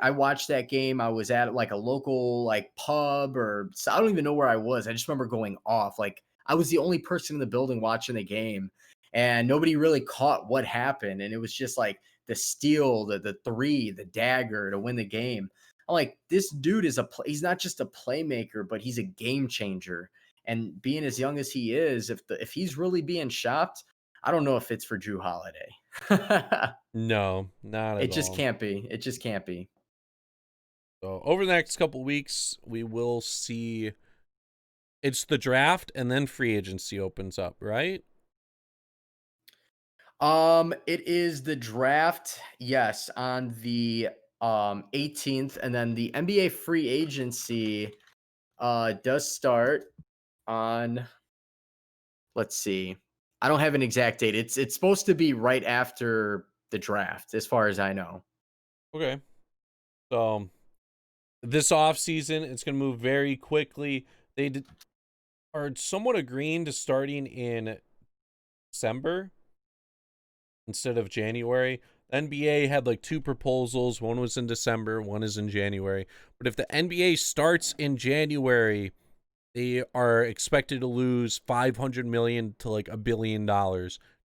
Speaker 2: I watched that game. I was at like a local like pub or I don't even know where I was. I just remember going off. Like I was the only person in the building watching the game and nobody really caught what happened. And it was just like the steal, the three, the dagger to win the game. I'm like, this dude is he's not just a playmaker, but he's a game changer. And being as young as he is, if he's really being shopped, I don't know if it's for Drew Holiday.
Speaker 1: No, not
Speaker 2: It
Speaker 1: at
Speaker 2: just
Speaker 1: all.
Speaker 2: can't be. It just can't be.
Speaker 1: So over the next couple weeks, we will see. It's the draft, and then free agency opens up, right?
Speaker 2: It is the draft, yes, on the 18th, and then the NBA free agency does start on, let's see. I don't have an exact date. It's supposed to be right after the draft, as far as I know.
Speaker 1: Okay. So this off season, it's going to move very quickly. Are somewhat agreeing to starting in December instead of January. The NBA had like two proposals. One was in December, one is in January. But if the NBA starts in January, they are expected to lose 500 million to like $1 billion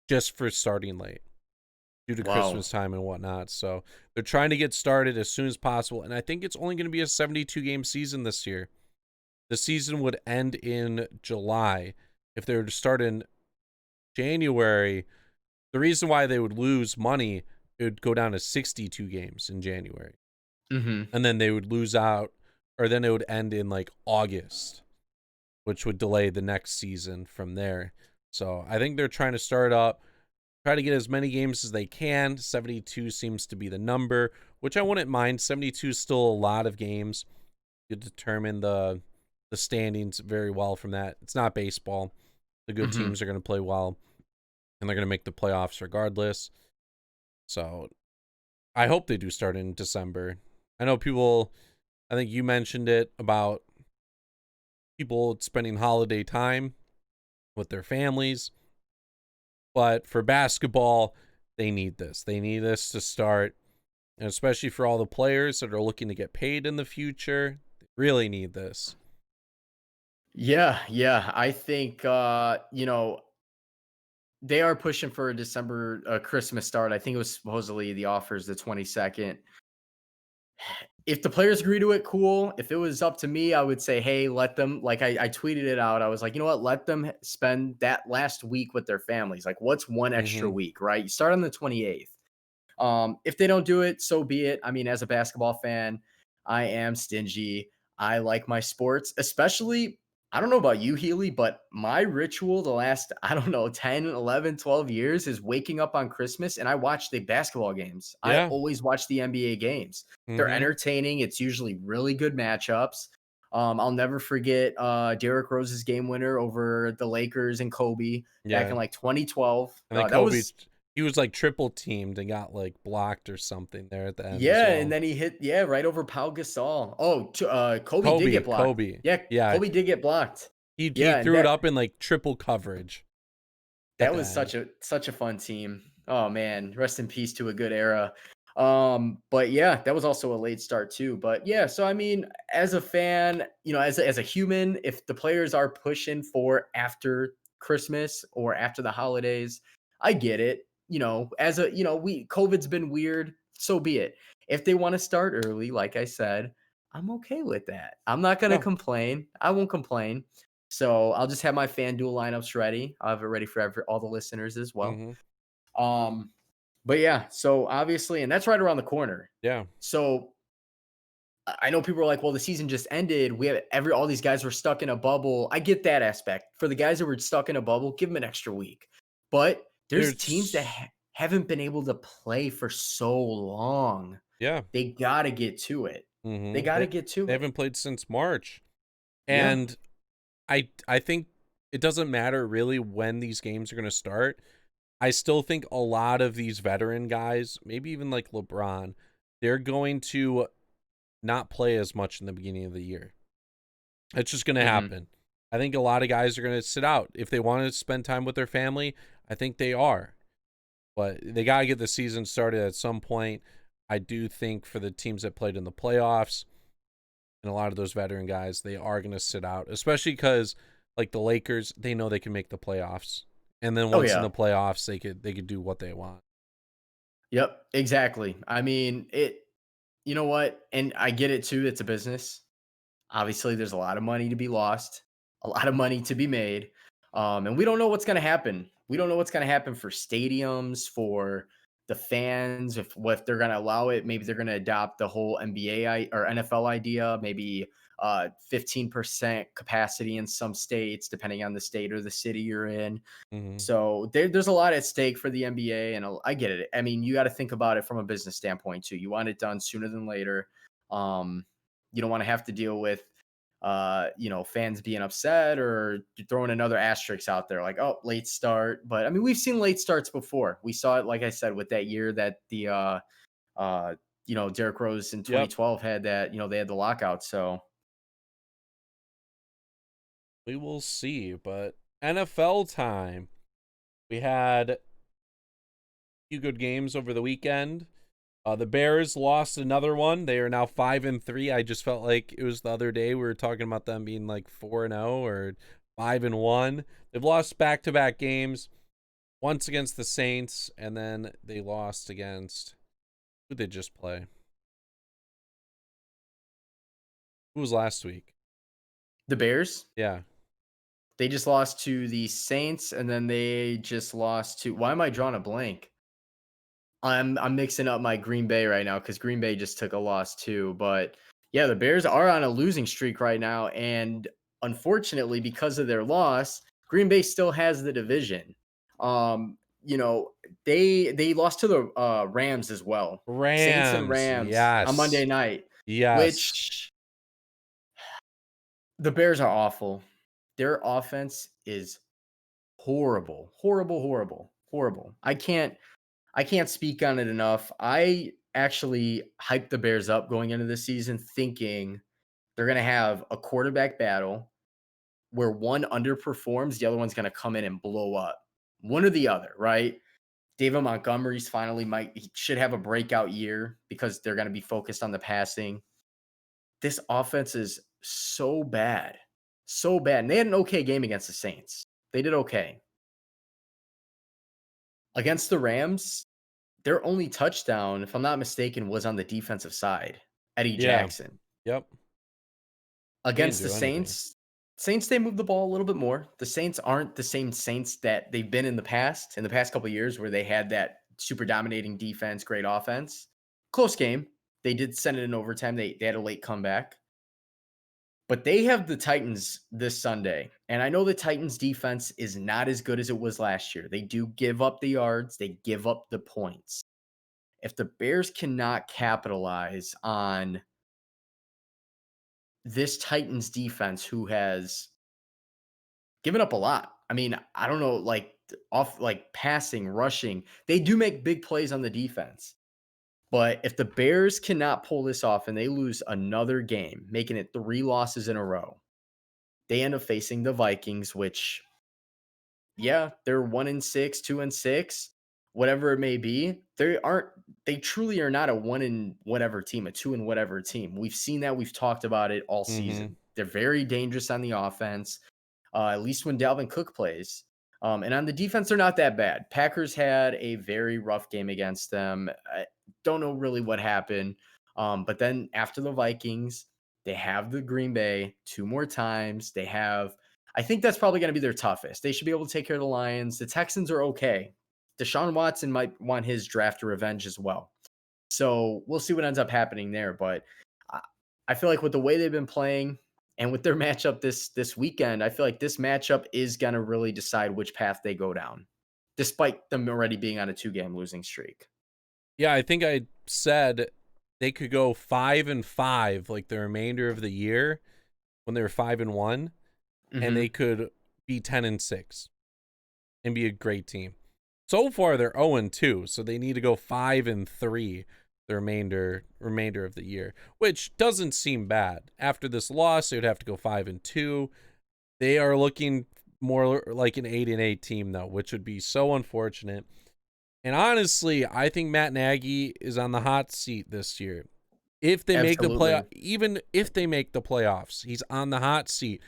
Speaker 1: just for starting late due to
Speaker 2: Wow.
Speaker 1: Christmas time and whatnot. So they're trying to get started as soon as possible. And I think it's only going to be a 72 game season this year. The season would end in July. If they were to start in January, the reason why they would lose money, it would go down to 62 games in January.
Speaker 2: Mm-hmm.
Speaker 1: And then they would lose out, or then it would end in like August, which would delay the next season from there. So I think they're trying to start up, try to get as many games as they can. 72 seems to be the number, which I wouldn't mind. 72 is still a lot of games. You determine the standings very well from that. It's not baseball. The good
Speaker 2: Mm-hmm.
Speaker 1: teams are going to play well, and they're going to make the playoffs regardless. So I hope they do start in December. I know people, I think you mentioned it about people spending holiday time with their families. But for basketball, they need this. They need this to start. And especially for all the players that are looking to get paid in the future, they really need this.
Speaker 2: Yeah. I think they are pushing for a December Christmas start. I think it was supposedly the offers the 22nd. If the players agree to it, cool. If it was up to me, I would say, hey, let them, like I tweeted it out. I was like, you know what? Let them spend that last week with their families. Like, what's one extra
Speaker 1: Mm-hmm.
Speaker 2: week, right? You start on the 28th. If they don't do it, so be it. I mean, as a basketball fan, I am stingy. I like my sports, especially. I don't know about you, Healy, but my ritual the last, I don't know, 10, 11, 12 years is waking up on Christmas and I watch the basketball games. I
Speaker 1: Yeah.
Speaker 2: always watch the NBA games. They're
Speaker 1: Mm-hmm.
Speaker 2: entertaining. It's usually really good matchups. I'll never forget Derrick Rose's game winner over the Lakers and Kobe back
Speaker 1: Yeah.
Speaker 2: in like 2012.
Speaker 1: And then
Speaker 2: That
Speaker 1: Kobe,
Speaker 2: was
Speaker 1: he was like triple teamed and got like blocked or something there at the end as
Speaker 2: Yeah, and
Speaker 1: well.
Speaker 2: then he hit right over Pau Gasol. Oh, Kobe did get blocked.
Speaker 1: Kobe.
Speaker 2: Yeah,
Speaker 1: Yeah.
Speaker 2: Kobe did get blocked.
Speaker 1: He
Speaker 2: Yeah, and
Speaker 1: threw it up in like triple coverage at
Speaker 2: that
Speaker 1: the
Speaker 2: was
Speaker 1: end.
Speaker 2: such a fun team. Oh man, rest in peace to a good era. But yeah, that was also a late start too. But yeah, so I mean, as a fan, as a human, if the players are pushing for after Christmas or after the holidays, I get it. As a we COVID's been weird, so be it. If they want to start early, like I said, I'm okay with that. I'm not gonna
Speaker 1: Yeah.
Speaker 2: complain. I won't complain. So I'll just have my FanDuel lineups ready. I'll have it ready for all the listeners as well.
Speaker 1: Mm-hmm.
Speaker 2: Um, but yeah, so obviously, and that's right around the corner.
Speaker 1: Yeah.
Speaker 2: So I know people are like, well, the season just ended. We have all these guys were stuck in a bubble. I get that aspect. For the guys that were stuck in a bubble, give them an extra week. But there's teams that
Speaker 1: There's
Speaker 2: haven't been able to play for so long.
Speaker 1: yeah.
Speaker 2: They got to get to it. They got to get to
Speaker 1: They
Speaker 2: it.
Speaker 1: haven't played since March.
Speaker 2: Yeah.
Speaker 1: And I think it doesn't matter really when these games are going to start. I still think a lot of these veteran guys, maybe even like LeBron, they're going to not play as much in the beginning of the year. It's just going to
Speaker 2: Mhm.
Speaker 1: happen. I think a lot of guys are going to sit out. If they want to spend time with their family, I think they are. But they got to get the season started at some point. I do think for the teams that played in the playoffs and a lot of those veteran guys, they are going to sit out, especially because like the Lakers, they know they can make the playoffs. And then
Speaker 2: Oh,
Speaker 1: once in
Speaker 2: yeah.
Speaker 1: the playoffs, they could do what they want.
Speaker 2: Yep, exactly. I mean, you know what? And I get it too, it's a business. Obviously, there's a lot of money to be lost, a lot of money to be made. And we don't know what's going to happen. We don't know what's going to happen for stadiums, for the fans, if they're going to allow it. Maybe they're going to adopt the whole or NFL idea, maybe 15% capacity in some states, depending on the state or the city you're in.
Speaker 1: Mm-hmm.
Speaker 2: So there's a lot at stake for the NBA, and I get it. I mean, you got to think about it from a business standpoint too. You want it done sooner than later. Um, you don't want to have to deal with, fans being upset or throwing another asterisk out there, like, oh, late start. But I mean, we've seen late starts before. We saw it, like I said, with that year that uh, Derrick Rose in
Speaker 1: Yep.
Speaker 2: 2012 had that. They had the lockout. So
Speaker 1: We will see. But NFL time. We had a few good games over the weekend. The Bears lost another one. They are now 5-3. I just felt like it was the other day we were talking about them being like 4-0 or 5-1. They've lost back-to-back games. Once against the Saints, and then they lost against who did they just play? Who was last week?
Speaker 2: the Bears,
Speaker 1: Yeah,
Speaker 2: they just lost to the Saints, and then they just lost to. Why am I drawing a blank? I'm mixing up my Green Bay right now because Green Bay just took a loss too. But yeah, the Bears are on a losing streak right now, and unfortunately, because of their loss, Green Bay still has the division. Um, you know, they lost to the Rams as well. Saints and
Speaker 1: Rams.
Speaker 2: Rams on
Speaker 1: Yes,
Speaker 2: Monday night,
Speaker 1: yes.
Speaker 2: which the Bears are awful. Their offense is horrible, horrible, horrible, horrible. I can't speak on it enough. I actually hyped the Bears up going into the season thinking they're going to have a quarterback battle where one underperforms, the other one's going to come in and blow up. One or the other, right? David Montgomery's he should have a breakout year because they're going to be focused on the passing. This offense is so bad. So bad. And they had an okay game against the Saints. They did okay. Against the Rams, their only touchdown, if I'm not mistaken, was on the defensive side. Eddie
Speaker 1: Yeah,
Speaker 2: Jackson.
Speaker 1: yep. They didn't
Speaker 2: Against the
Speaker 1: do anything.
Speaker 2: Saints, they move the ball a little bit more. The Saints aren't the same Saints that they've been in the past couple of years where they had that super dominating defense, great offense. Close game. They did send it in overtime. They had a late comeback. But they have the Titans this Sunday. And I know the Titans defense is not as good as it was last year. They do give up the yards, they give up the points. If the Bears cannot capitalize on this Titans defense who has given up a lot. I mean, I don't know, like off like passing, rushing. They do make big plays on the defense. But if the Bears cannot pull this off and they lose another game, making it 3 losses in a row, they end up facing the Vikings, which yeah, they're 1-6, 2-6, whatever it may be. They truly are not a one in whatever team, a two in whatever team. We've seen that. We've talked about it all
Speaker 1: Mm-hmm.
Speaker 2: season. They're very dangerous on the offense, at least when Dalvin Cook plays. And on the defense, they're not that bad. Packers had a very rough game against them. I don't know really what happened. But then after the Vikings, they have the Green Bay 2 more times. I think that's probably going to be their toughest. They should be able to take care of the Lions. The Texans are okay. Deshaun Watson might want his draft revenge as well. So we'll see what ends up happening there. But I, I feel like with the way they've been playing and with their matchup this weekend, I feel like this matchup is going to really decide which path they go down, despite them already being on a 2-game losing streak.
Speaker 1: Yeah, I think I said they could go 5-5 like the remainder of the year when they were 5-1, and they
Speaker 2: Hmm.
Speaker 1: could be 10-6 and be a great team. So far, they're 0-2, so they need to go 5-3 the remainder of the year, which doesn't seem bad. After this loss, they would have to go 5-2. They are looking more like an 8-8 team though, which would be so unfortunate. And honestly, I think Matt Nagy is on the hot seat this year. If they make the
Speaker 2: Absolutely.
Speaker 1: playoff, even if they make the playoffs, he's on the hot seat.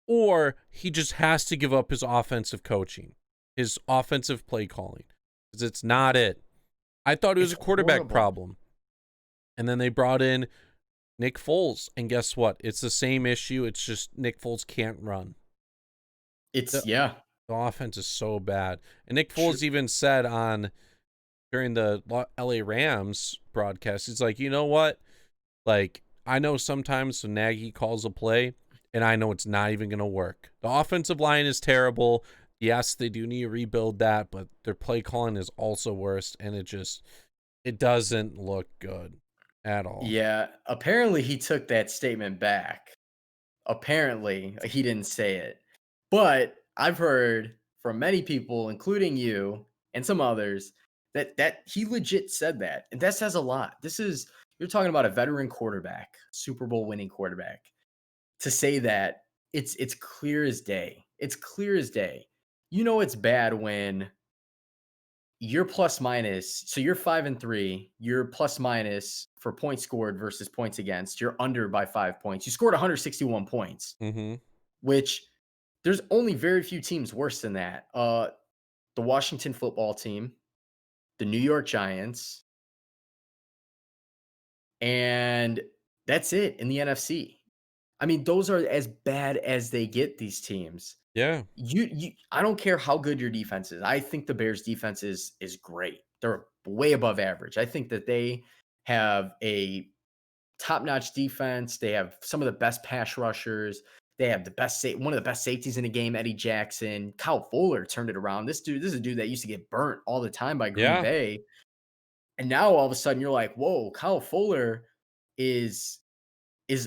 Speaker 1: Or he just has to give up his offensive coaching, his offensive play calling, because it's not it. I thought it was
Speaker 2: It's
Speaker 1: a quarterback
Speaker 2: horrible.
Speaker 1: problem. And then they brought in Nick Foles. And guess what? It's the same issue. It's just Nick Foles can't run. The,
Speaker 2: Yeah.
Speaker 1: the offense is so bad. And Nick
Speaker 2: True.
Speaker 1: Foles even said during the LA Rams broadcast, he's like, you know what? Like, I know sometimes when Nagy calls a play, and I know it's not even going to work. The offensive line is terrible. Yes, they do need to rebuild that, but their play calling is also worse, and it doesn't look good at all.
Speaker 2: Yeah. Apparently, he took that statement back. Apparently, he didn't say it. But I've heard from many people, including you and some others, that he legit said that. And that says a lot. You're talking about a veteran quarterback, Super Bowl winning quarterback. To say that, it's clear as day. It's clear as day. You know it's bad when you're plus minus. So you're 5-3. You're plus minus for points scored versus points against. You're under by 5 points. You scored 161 points,
Speaker 1: Mm-hmm.
Speaker 2: which there's only very few teams worse than that. The Washington football team, the New York Giants, and that's it in the NFC. I mean, those are as bad as they get, these teams.
Speaker 1: Yeah.
Speaker 2: I don't care how good your defense is. I think the Bears defense is great. They're way above average. I think that they have a top-notch defense. They have some of the best pass rushers. They have one of the best safeties in the game, Eddie Jackson. Kyle Fuller turned it around. This is a dude that used to get burnt all the time by Green
Speaker 1: Yeah.
Speaker 2: Bay. And now all of a sudden you're like, whoa, Kyle Fuller is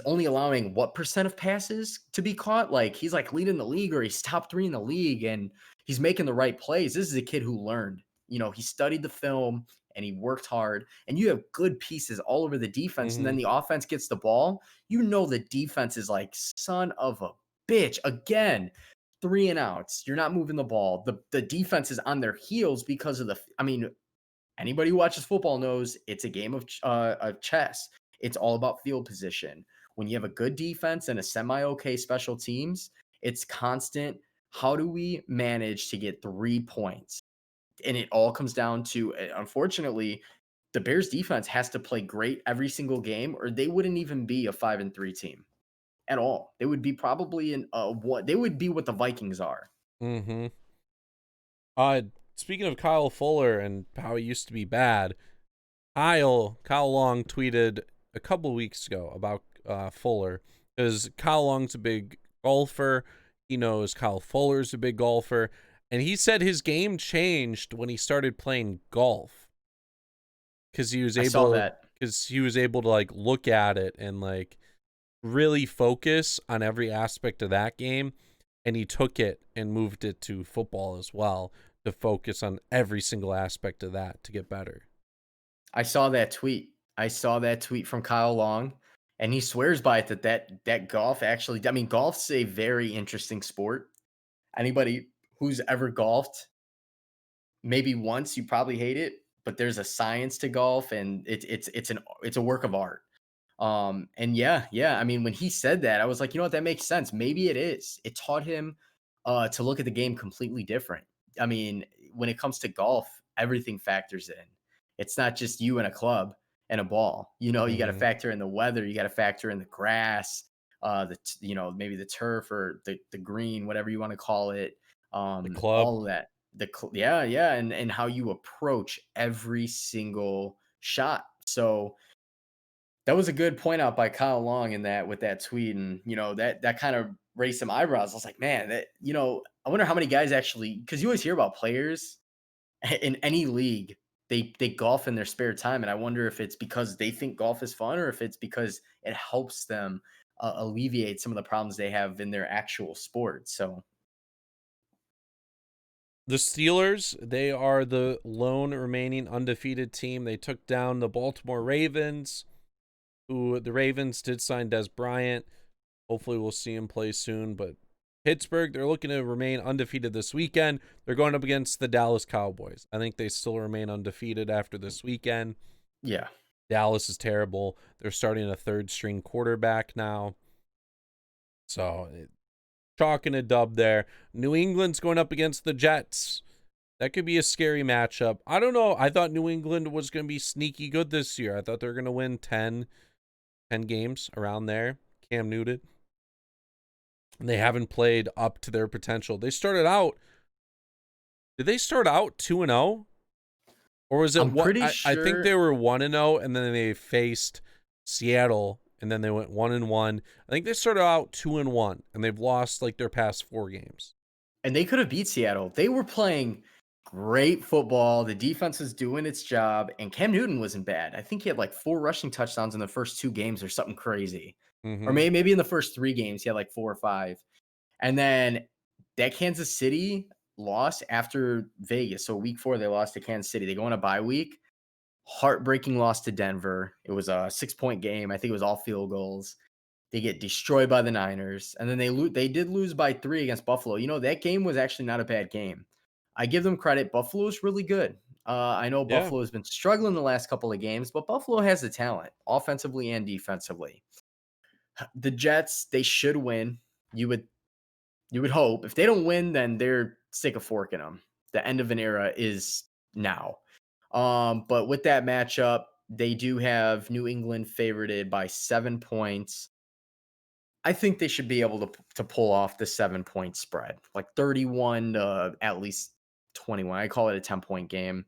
Speaker 2: only allowing what percent of passes to be caught? Like he's like leading the league or he's top 3 in the league and he's making the right plays. This is a kid who learned. He studied the film and he worked hard. And you have good pieces all over the defense. And
Speaker 1: Mm-hmm.
Speaker 2: then the offense gets the ball. The defense is like, son of a bitch. Again, 3 and outs. You're not moving the ball. The defense is on their heels because anybody who watches football knows it's a game of chess. It's all about field position. When you have a good defense and a semi-okay special teams, it's constant. How do we manage to get 3 points? And it all comes down to, unfortunately, the Bears defense has to play great every single game, or they wouldn't even be a 5-3 team at all. They would be probably what they would be what the Vikings are.
Speaker 1: Mm-hmm. Uh, Speaking of Kyle Fuller and how he used to be bad, Kyle Long tweeted a couple weeks ago about Fuller, because Kyle Long's a big golfer. He knows Kyle Fuller's a big golfer, and he said his game changed when he started playing golf, because
Speaker 2: I saw that.
Speaker 1: he was able to like look at it and like really focus on every aspect of that game, and he took it and moved it to football as well to focus on every single aspect of that to get better.
Speaker 2: I saw that tweet. I saw that tweet from Kyle Long, and he swears by it that golf actually. I mean, golf's a very interesting sport. Anybody who's ever golfed, maybe once, you probably hate it, but there's a science to golf, and it's a work of art. And yeah. I mean, when he said that, I was like, you know what, that makes sense. Maybe it is. It taught him to look at the game completely different. I mean, when it comes to golf, everything factors in. It's not just you and a club and a ball. You got to
Speaker 1: Mm-hmm.
Speaker 2: factor in the weather. You got to factor in the grass, maybe the turf or the green, whatever you want to call it.
Speaker 1: The club.
Speaker 2: All of that. Yeah, and how you approach every single shot. So that was a good point out by Kyle Long in that with that tweet, and that kind of raised some eyebrows. I was like, man, I wonder how many guys actually, because you always hear about players in any league, they golf in their spare time, and I wonder if it's because they think golf is fun or if it's because it helps them alleviate some of the problems they have in their actual sport. So
Speaker 1: The Steelers, they are the lone remaining undefeated team. They took down the Baltimore Ravens, who the Ravens did sign Des Bryant. Hopefully we'll see him play soon. But Pittsburgh, they're looking to remain undefeated this weekend. They're going up against the Dallas Cowboys. I think they still remain undefeated after this weekend.
Speaker 2: Yeah.
Speaker 1: Dallas is terrible. They're starting a third string quarterback now. So chalking a dub there. New England's going up against the Jets. That could be a scary matchup. I don't know. I thought New England was going to be sneaky good this year. I thought they were going to win 10 games around there. Cam Newton. And they haven't played up to their potential. They started out. Did they start out 2-0? Or was it
Speaker 2: I'm
Speaker 1: what?
Speaker 2: pretty
Speaker 1: I think
Speaker 2: sure
Speaker 1: they were 1-0, and then they faced Seattle, and then they went 1-1. I think they started out 2-1, and they've lost like their past 4 games.
Speaker 2: and they could have beat Seattle. They were playing great football. The defense was doing its job, and Cam Newton wasn't bad. I think he had like 4 rushing touchdowns in the first 2 games or something crazy. Or
Speaker 1: Mm-hmm.
Speaker 2: maybe in the first 3 games, he had like 4 or 5. And then that Kansas City loss after Vegas. So week 4, they lost to Kansas City. They go on a bye week. Heartbreaking loss to Denver. It was a 6-point game. I think it was all field goals. They get destroyed by the Niners, and then they did lose by 3 against Buffalo. You know, that game was actually not a bad game. I give them credit. Buffalo's really good. I know
Speaker 1: Yeah.
Speaker 2: Buffalo has been struggling the last couple of games, but Buffalo has the talent, offensively and defensively. The Jets, they should win. You would hope. If they don't win, then they're stick a fork in them. The end of an era is now. But with that matchup, they do have New England favorited by 7 points. I think they should be able to pull off the 7-point spread, like 31 to at least 21. I call it a 10-point game.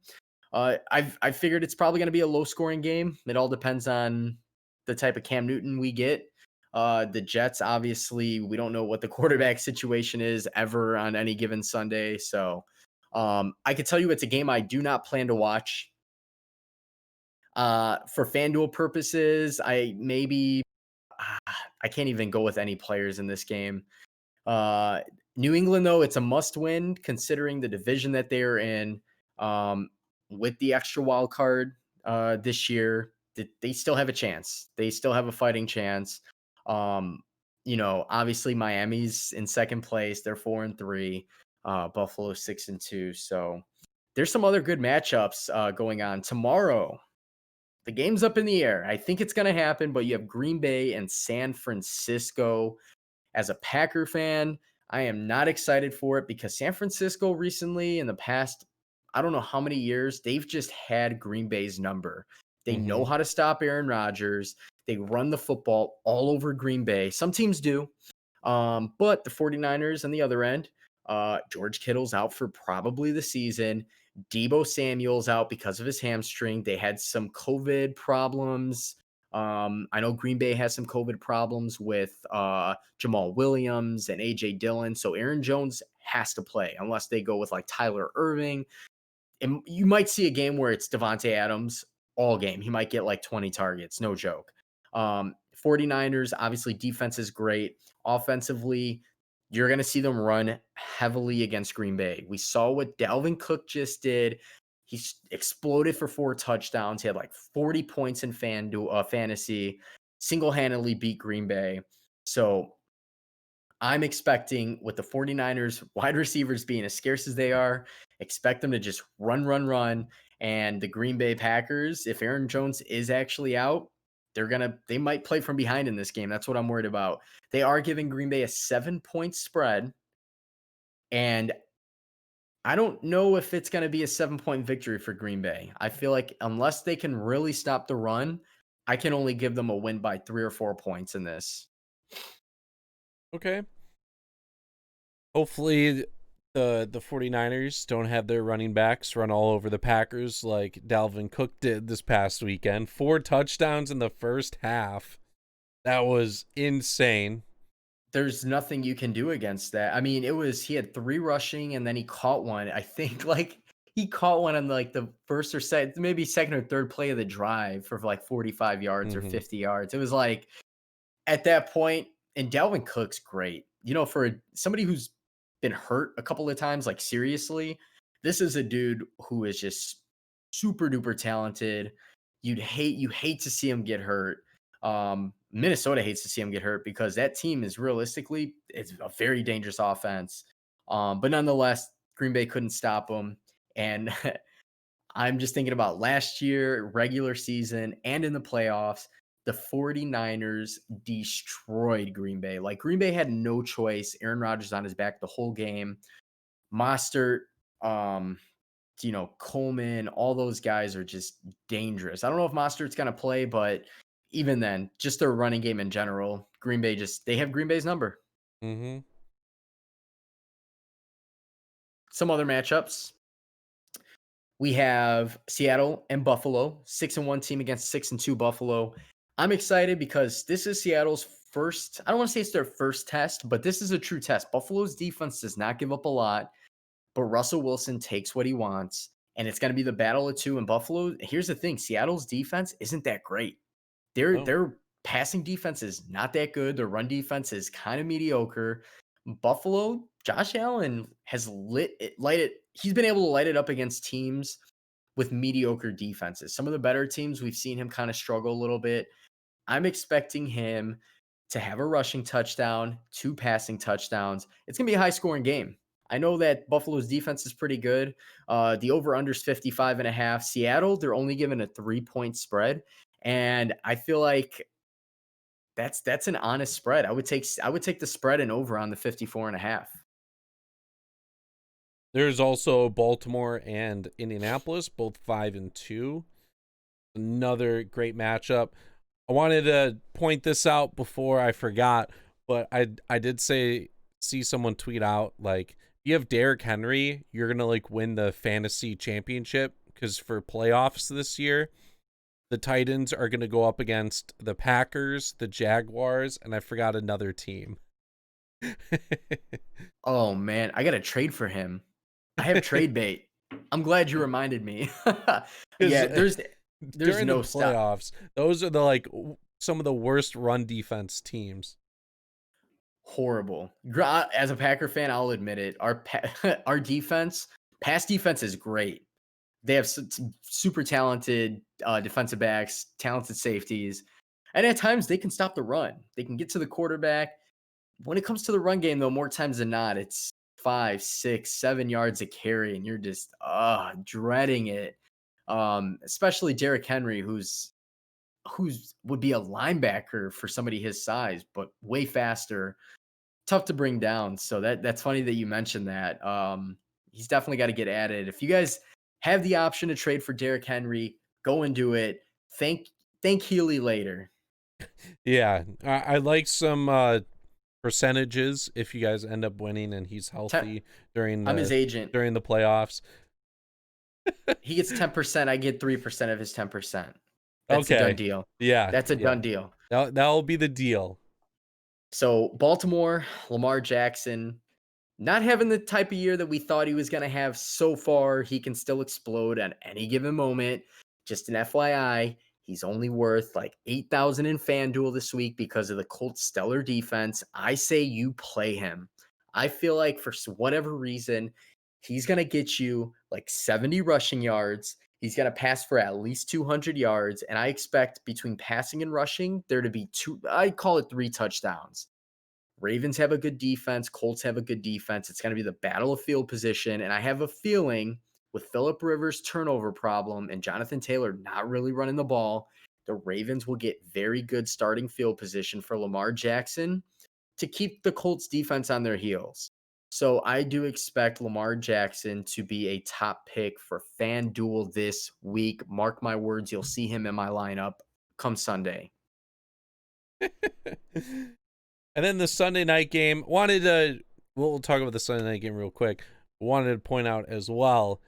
Speaker 2: I figured it's probably going to be a low scoring game. It all depends on the type of Cam Newton we get. The Jets, obviously, we don't know what the quarterback situation is ever on any given Sunday. So I can tell you it's a game I do not plan to watch. For FanDuel purposes, I can't even go with any players in this game. Uh, New England, though, it's a must win considering the division that they are in. With the extra wild card this year, they still have a chance. They still have a fighting chance. Obviously Miami's in second place. They're 4-3. Buffalo 6-2. So there's some other good matchups going on tomorrow. The game's up in the air. I think it's going to happen, but you have Green Bay and San Francisco. As a Packer fan, I am not excited for it because San Francisco recently, in the past, I don't know how many years, they've just had Green Bay's number. They know
Speaker 1: Mm-hmm.
Speaker 2: how to stop Aaron Rodgers. They run the football all over Green Bay. Some teams do. But the 49ers on the other end, George Kittle's out for probably the season. Deebo Samuel's out because of his hamstring. They had some COVID problems. I know Green Bay has some COVID problems with Jamal Williams and AJ Dillon. So Aaron Jones has to play unless they go with like Tyler Irving. And you might see a game where it's Devontae Adams all game. He might get like 20 targets. No joke. 49ers, obviously defense is great. Offensively, you're going to see them run heavily against Green Bay. We saw what Dalvin Cook just did. He exploded for 4 touchdowns. He had like 40 points in fantasy, single-handedly beat Green Bay. So I'm expecting with the 49ers wide receivers being as scarce as they are, expect them to just run. And the Green Bay Packers, if Aaron Jones is actually out, they might play from behind in this game. That's what I'm worried about. They are giving Green Bay a 7-point spread. And I don't know if it's going to be a 7-point victory for Green Bay. I feel like unless they can really stop the run, I can only give them a win by 3 or 4 points in this.
Speaker 1: Okay. Hopefully the 49ers don't have their running backs run all over the Packers like Dalvin Cook did this past weekend. 4 touchdowns in the first half. That was insane.
Speaker 2: There's nothing you can do against that. I mean, he had 3 rushing and then he caught one. I think he caught one on like the first or second, maybe second or third play of the drive for like 45 yards or
Speaker 1: Mm-hmm.
Speaker 2: 50 yards. It was like at that point, and Dalvin Cook's great. For somebody who's been hurt a couple of times, like seriously. This is a dude who is just super duper talented. You hate to see him get hurt. Minnesota hates to see him get hurt because that team is realistically it's a very dangerous offense. But nonetheless, Green Bay couldn't stop him. And I'm just thinking about last year, regular season, and in the playoffs, the 49ers destroyed Green Bay. Like Green Bay had no choice. Aaron Rodgers on his back the whole game. Mostert, um, Coleman, all those guys are just dangerous. I don't know if Mostert's going to play, but even then, just their running game in general, Green Bay they have Green Bay's number.
Speaker 1: Mm-hmm.
Speaker 2: Some other matchups. We have Seattle and Buffalo, 6-1 team against 6-2 Buffalo. I'm excited because this is Seattle's first. I don't want to say it's their first test, but this is a true test. Buffalo's defense does not give up a lot, but Russell Wilson takes what he wants, and it's going to be the battle of two in Buffalo. Here's the thing: Seattle's defense isn't that great. Their passing defense is not that good. Their run defense is kind of mediocre. Buffalo, Josh Allen has lighted. He's been able to light it up against teams with mediocre defenses. Some of the better teams, we've seen him kind of struggle a little bit. I'm expecting him to have a rushing touchdown, 2 passing touchdowns. It's going to be a high scoring game. I know that Buffalo's defense is pretty good. The over-under is 55.5. Seattle, they're only given a 3-point spread. And I feel like that's an honest spread. I would take the spread and over on the 54.5.
Speaker 1: There's also Baltimore and Indianapolis, both 5-2. Another great matchup. I wanted to point this out before I forgot, but I did see someone tweet out, like, if you have Derrick Henry, you're gonna like win the fantasy championship, because for playoffs this year, the Titans are gonna go up against the Packers, the Jaguars, and I forgot another team.
Speaker 2: Oh man, I got to trade for him. I have trade bait. I'm glad you reminded me. Yeah, there's
Speaker 1: during
Speaker 2: no
Speaker 1: the
Speaker 2: stop.
Speaker 1: playoffs, those are the like some of the worst run defense teams.
Speaker 2: Horrible. As a Packer fan, I'll admit it. Our defense, pass defense is great. They have super talented defensive backs, talented safeties, and at times they can stop the run. They can get to the quarterback. When it comes to the run game, though, more times than not, it's 5, 6, 7 yards a carry, and you're just dreading it. Especially Derrick Henry, who's would be a linebacker for somebody his size, but way faster, tough to bring down. So that's funny that you mentioned that. He's definitely got to get added. If you guys have the option to trade for Derrick Henry, go and do it. Thank Healy later.
Speaker 1: Yeah, I like some percentages if you guys end up winning and he's healthy during
Speaker 2: I'm his
Speaker 1: the
Speaker 2: agent.
Speaker 1: playoffs.
Speaker 2: He gets 10%. I get 3% of his 10%. That's
Speaker 1: Okay.
Speaker 2: a done deal.
Speaker 1: Yeah,
Speaker 2: That's a done deal.
Speaker 1: That'll be the deal.
Speaker 2: So Baltimore, Lamar Jackson, not having the type of year that we thought he was going to have so far. He can still explode at any given moment. Just an FYI, he's only worth like 8,000 in FanDuel this week because of the Colts' stellar defense. I say you play him. I feel like for whatever reason, he's going to get you like 70 rushing yards. He's going to pass for at least 200 yards. And I expect between passing and rushing, there to be I call it 3 touchdowns. Ravens have a good defense. Colts have a good defense. It's going to be the battle of field position. And I have a feeling with Phillip Rivers' turnover problem and Jonathan Taylor not really running the ball, the Ravens will get very good starting field position for Lamar Jackson to keep the Colts defense on their heels. So I do expect Lamar Jackson to be a top pick for FanDuel this week. Mark my words, you'll see him in my lineup come Sunday.
Speaker 1: And then the Sunday night game, we'll talk about the Sunday night game real quick. Wanted to point out as well,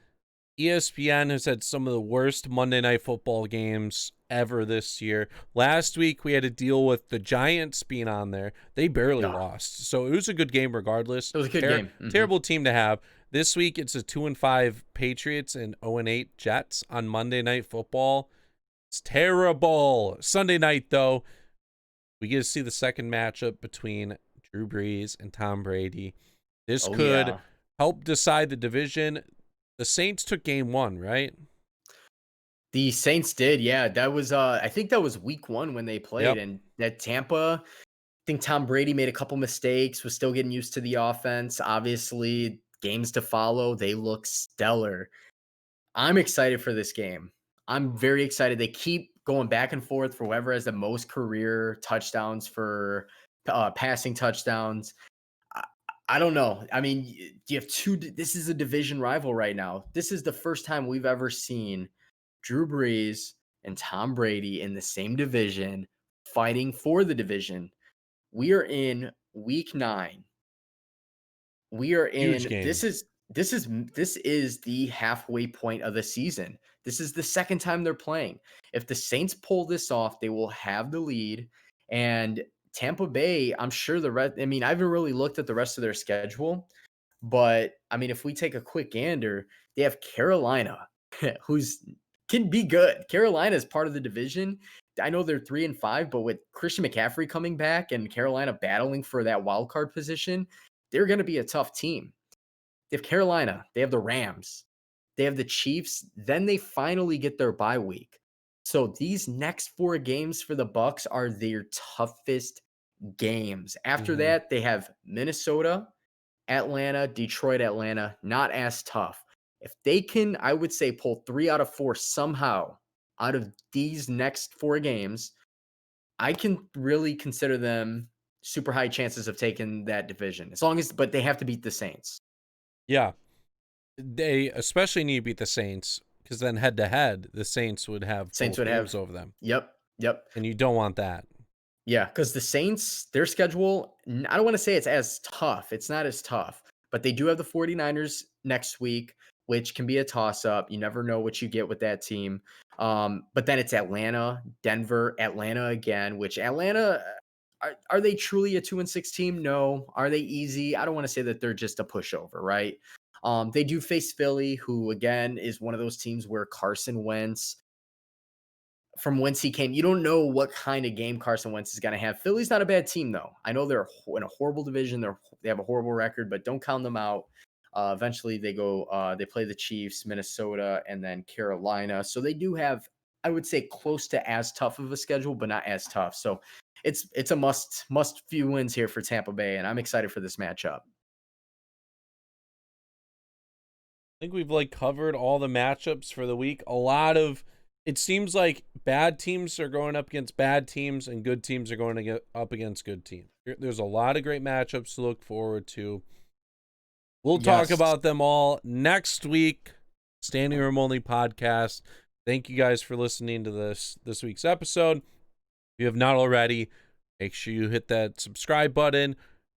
Speaker 1: ESPN has had some of the worst Monday Night Football games ever this year. Last week, we had to deal with the Giants being on there. They barely lost. So it was a good game regardless.
Speaker 2: It was a good game. Mm-hmm.
Speaker 1: Terrible team to have. This week, it's a 2-5 Patriots and 0-8 Jets on Monday Night Football. It's terrible. Sunday night, though, we get to see the second matchup between Drew Brees and Tom Brady. This
Speaker 2: Oh
Speaker 1: could
Speaker 2: yeah.
Speaker 1: help decide the division. The Saints took game 1, right?
Speaker 2: The Saints did, yeah. That was I think that was week 1 when they played,
Speaker 1: Yep.
Speaker 2: and that Tampa, I think Tom Brady made a couple mistakes, was still getting used to the offense. Obviously, games to follow, they look stellar. I'm excited for this game. I'm very excited. They keep going back and forth for whoever has the most career touchdowns for passing touchdowns. I, I don't know. I mean, you have this is a division rival right now. This is the first time we've ever seen Drew Brees and Tom Brady in the same division fighting for the division. We are in week 9. We are
Speaker 1: Huge
Speaker 2: in
Speaker 1: game.
Speaker 2: this is the halfway point of the season. This is the second time they're playing. If the Saints pull this off, they will have the lead. And Tampa Bay, I'm sure the rest. I mean, I haven't really looked at the rest of their schedule, but I mean, if we take a quick gander, they have Carolina, who's can be good. Carolina is part of the division. I know they're 3-5, but with Christian McCaffrey coming back and Carolina battling for that wild card position, they're going to be a tough team. They have Carolina, they have the Rams, they have the Chiefs, then they finally get their bye week. So these next 4 games for the Bucs are their toughest games. After
Speaker 1: Mhm.
Speaker 2: that, they have Minnesota, Atlanta, Detroit, Atlanta, not as tough. If they can, I would say, pull 3 out of 4 somehow out of these next 4 games, I can really consider them super high chances of taking that division. As long as but they have to beat the Saints.
Speaker 1: Yeah. They especially need to beat the Saints because then head to head, the Saints would have
Speaker 2: Saints
Speaker 1: both
Speaker 2: would
Speaker 1: games
Speaker 2: have
Speaker 1: over them.
Speaker 2: Yep, yep.
Speaker 1: And you don't want that.
Speaker 2: Yeah, because the Saints, their schedule, I don't want to say it's as tough. It's not as tough, but they do have the 49ers next week, which can be a toss up. You never know what you get with that team. But then it's Atlanta, Denver, Atlanta again, which Atlanta, are they truly a 2-6 team? No. Are they easy? I don't want to say that they're just a pushover, right? They do face Philly, who again is one of those teams where Carson Wentz, from whence he came. You don't know what kind of game Carson Wentz is going to have. Philly's not a bad team, though. I know they're in a horrible division. They have a horrible record, but don't count them out. Eventually, they go. They play the Chiefs, Minnesota, and then Carolina. So they do have, I would say, close to as tough of a schedule, but not as tough. So it's a must few wins here for Tampa Bay, and I'm excited for this matchup.
Speaker 1: I think we've like covered all the matchups for the week. A lot of it seems like bad teams are going up against bad teams and good teams are going to get up against good teams. There's a lot of great matchups to look forward to. We'll talk
Speaker 2: Yes,
Speaker 1: about them all next week. Standing Room Only podcast. Thank you guys for listening to this week's episode. If you have not already, make sure you hit that subscribe button.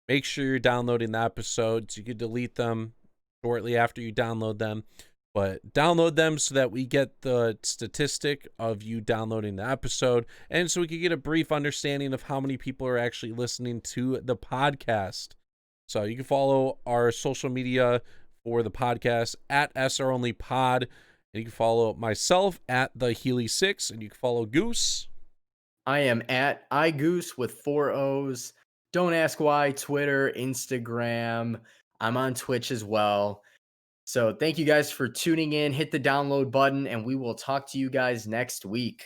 Speaker 1: Make sure you're downloading the episodes. You can delete them shortly after you download them, but download them so that we get the statistic of you downloading the episode, and so we can get a brief understanding of how many people are actually listening to the podcast. So you can follow our social media for the podcast at SR Only Pod, and you can follow myself at the Healy6, and you can follow Goose.
Speaker 2: I am at iGoose with 4 O's. Don't ask why. Twitter, Instagram. I'm on Twitch as well. So thank you guys for tuning in. Hit the download button, and we will talk to you guys next week.